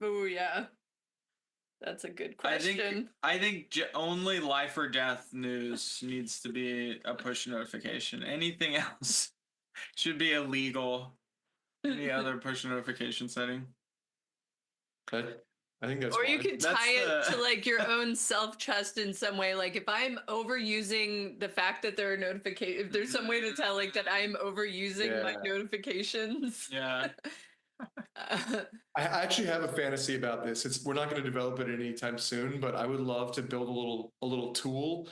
Oh yeah. That's a good question. I think only life or death news needs to be a push notification. Anything else should be illegal. Any other push notification setting. I think that's Or you fine. can tie it to like your own self-trust in some way. Like if I'm overusing the fact that there are notifications, if there's some way to tell like that I'm overusing my notifications. Yeah. I actually have a fantasy about this. We're not going to develop it anytime soon, but I would love to build a little tool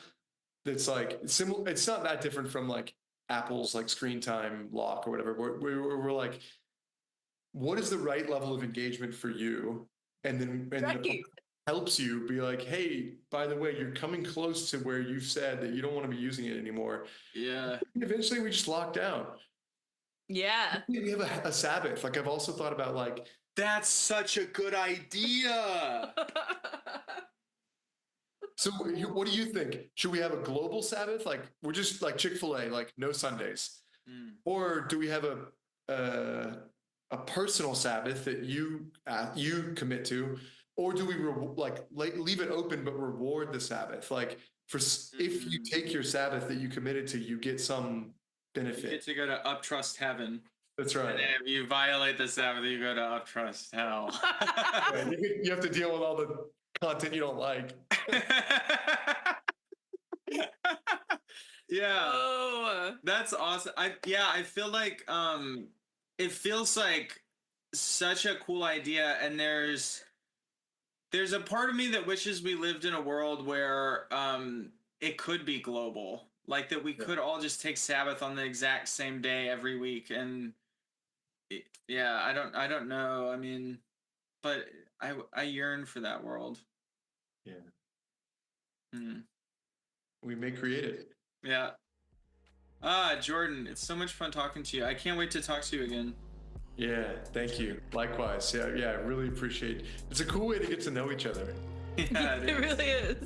that's like similar. It's not that different from like Apple's like screen time lock or whatever. We're like, what is the right level of engagement for you? And then it helps you be like, hey, by the way, you're coming close to where you've said that you don't want to be using it anymore. Yeah. Eventually we just lock down. Yeah. We have a Sabbath. Like I've also thought about like, that's such a good idea. So what do you think? Should we have a global Sabbath? Like we're just like Chick-fil-A, like no Sundays. Or do we have a personal Sabbath that you commit to? Or do we leave it open but reward the Sabbath? Like if you take your Sabbath that you committed to, you get some benefit. You get to go to UpTrust heaven. That's right. And if you violate the Sabbath, you go to UpTrust hell. You have to deal with all the content you don't like. Yeah. Oh, that's awesome. I feel like it feels like such a cool idea, and there's a part of me that wishes we lived in a world where it could be global, like that we could all just take Sabbath on the exact same day every week. And I don't know, I mean, but I yearn for that world. We may create it. Yeah. Jordan, it's so much fun talking to you. I can't wait to talk to you again. Yeah, thank you. Likewise. Yeah, I really appreciate it. It's a cool way to get to know each other. Yeah, it really is.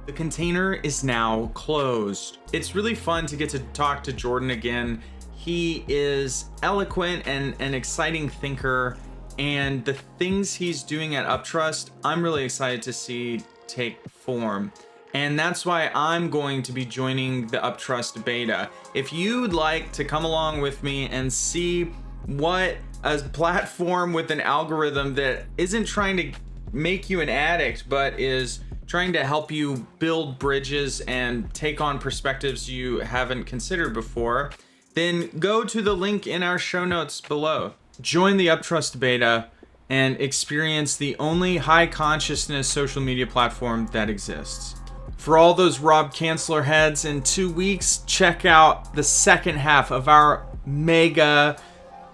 The container is now closed. It's really fun to get to talk to Jordan again. He is eloquent and an exciting thinker, and the things he's doing at UpTrust, I'm really excited to see take form. And that's why I'm going to be joining the UpTrust beta. If you'd like to come along with me and see what a platform with an algorithm that isn't trying to make you an addict, but is trying to help you build bridges and take on perspectives you haven't considered before, then go to the link in our show notes below. Join the UpTrust beta and experience the only high consciousness social media platform that exists. For all those Rob Kanzler heads, in 2 weeks, check out the second half of our mega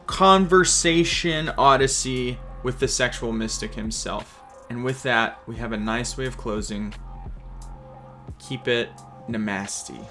conversation odyssey with the sexual mystic himself. And with that, we have a nice way of closing. Keep it namaste.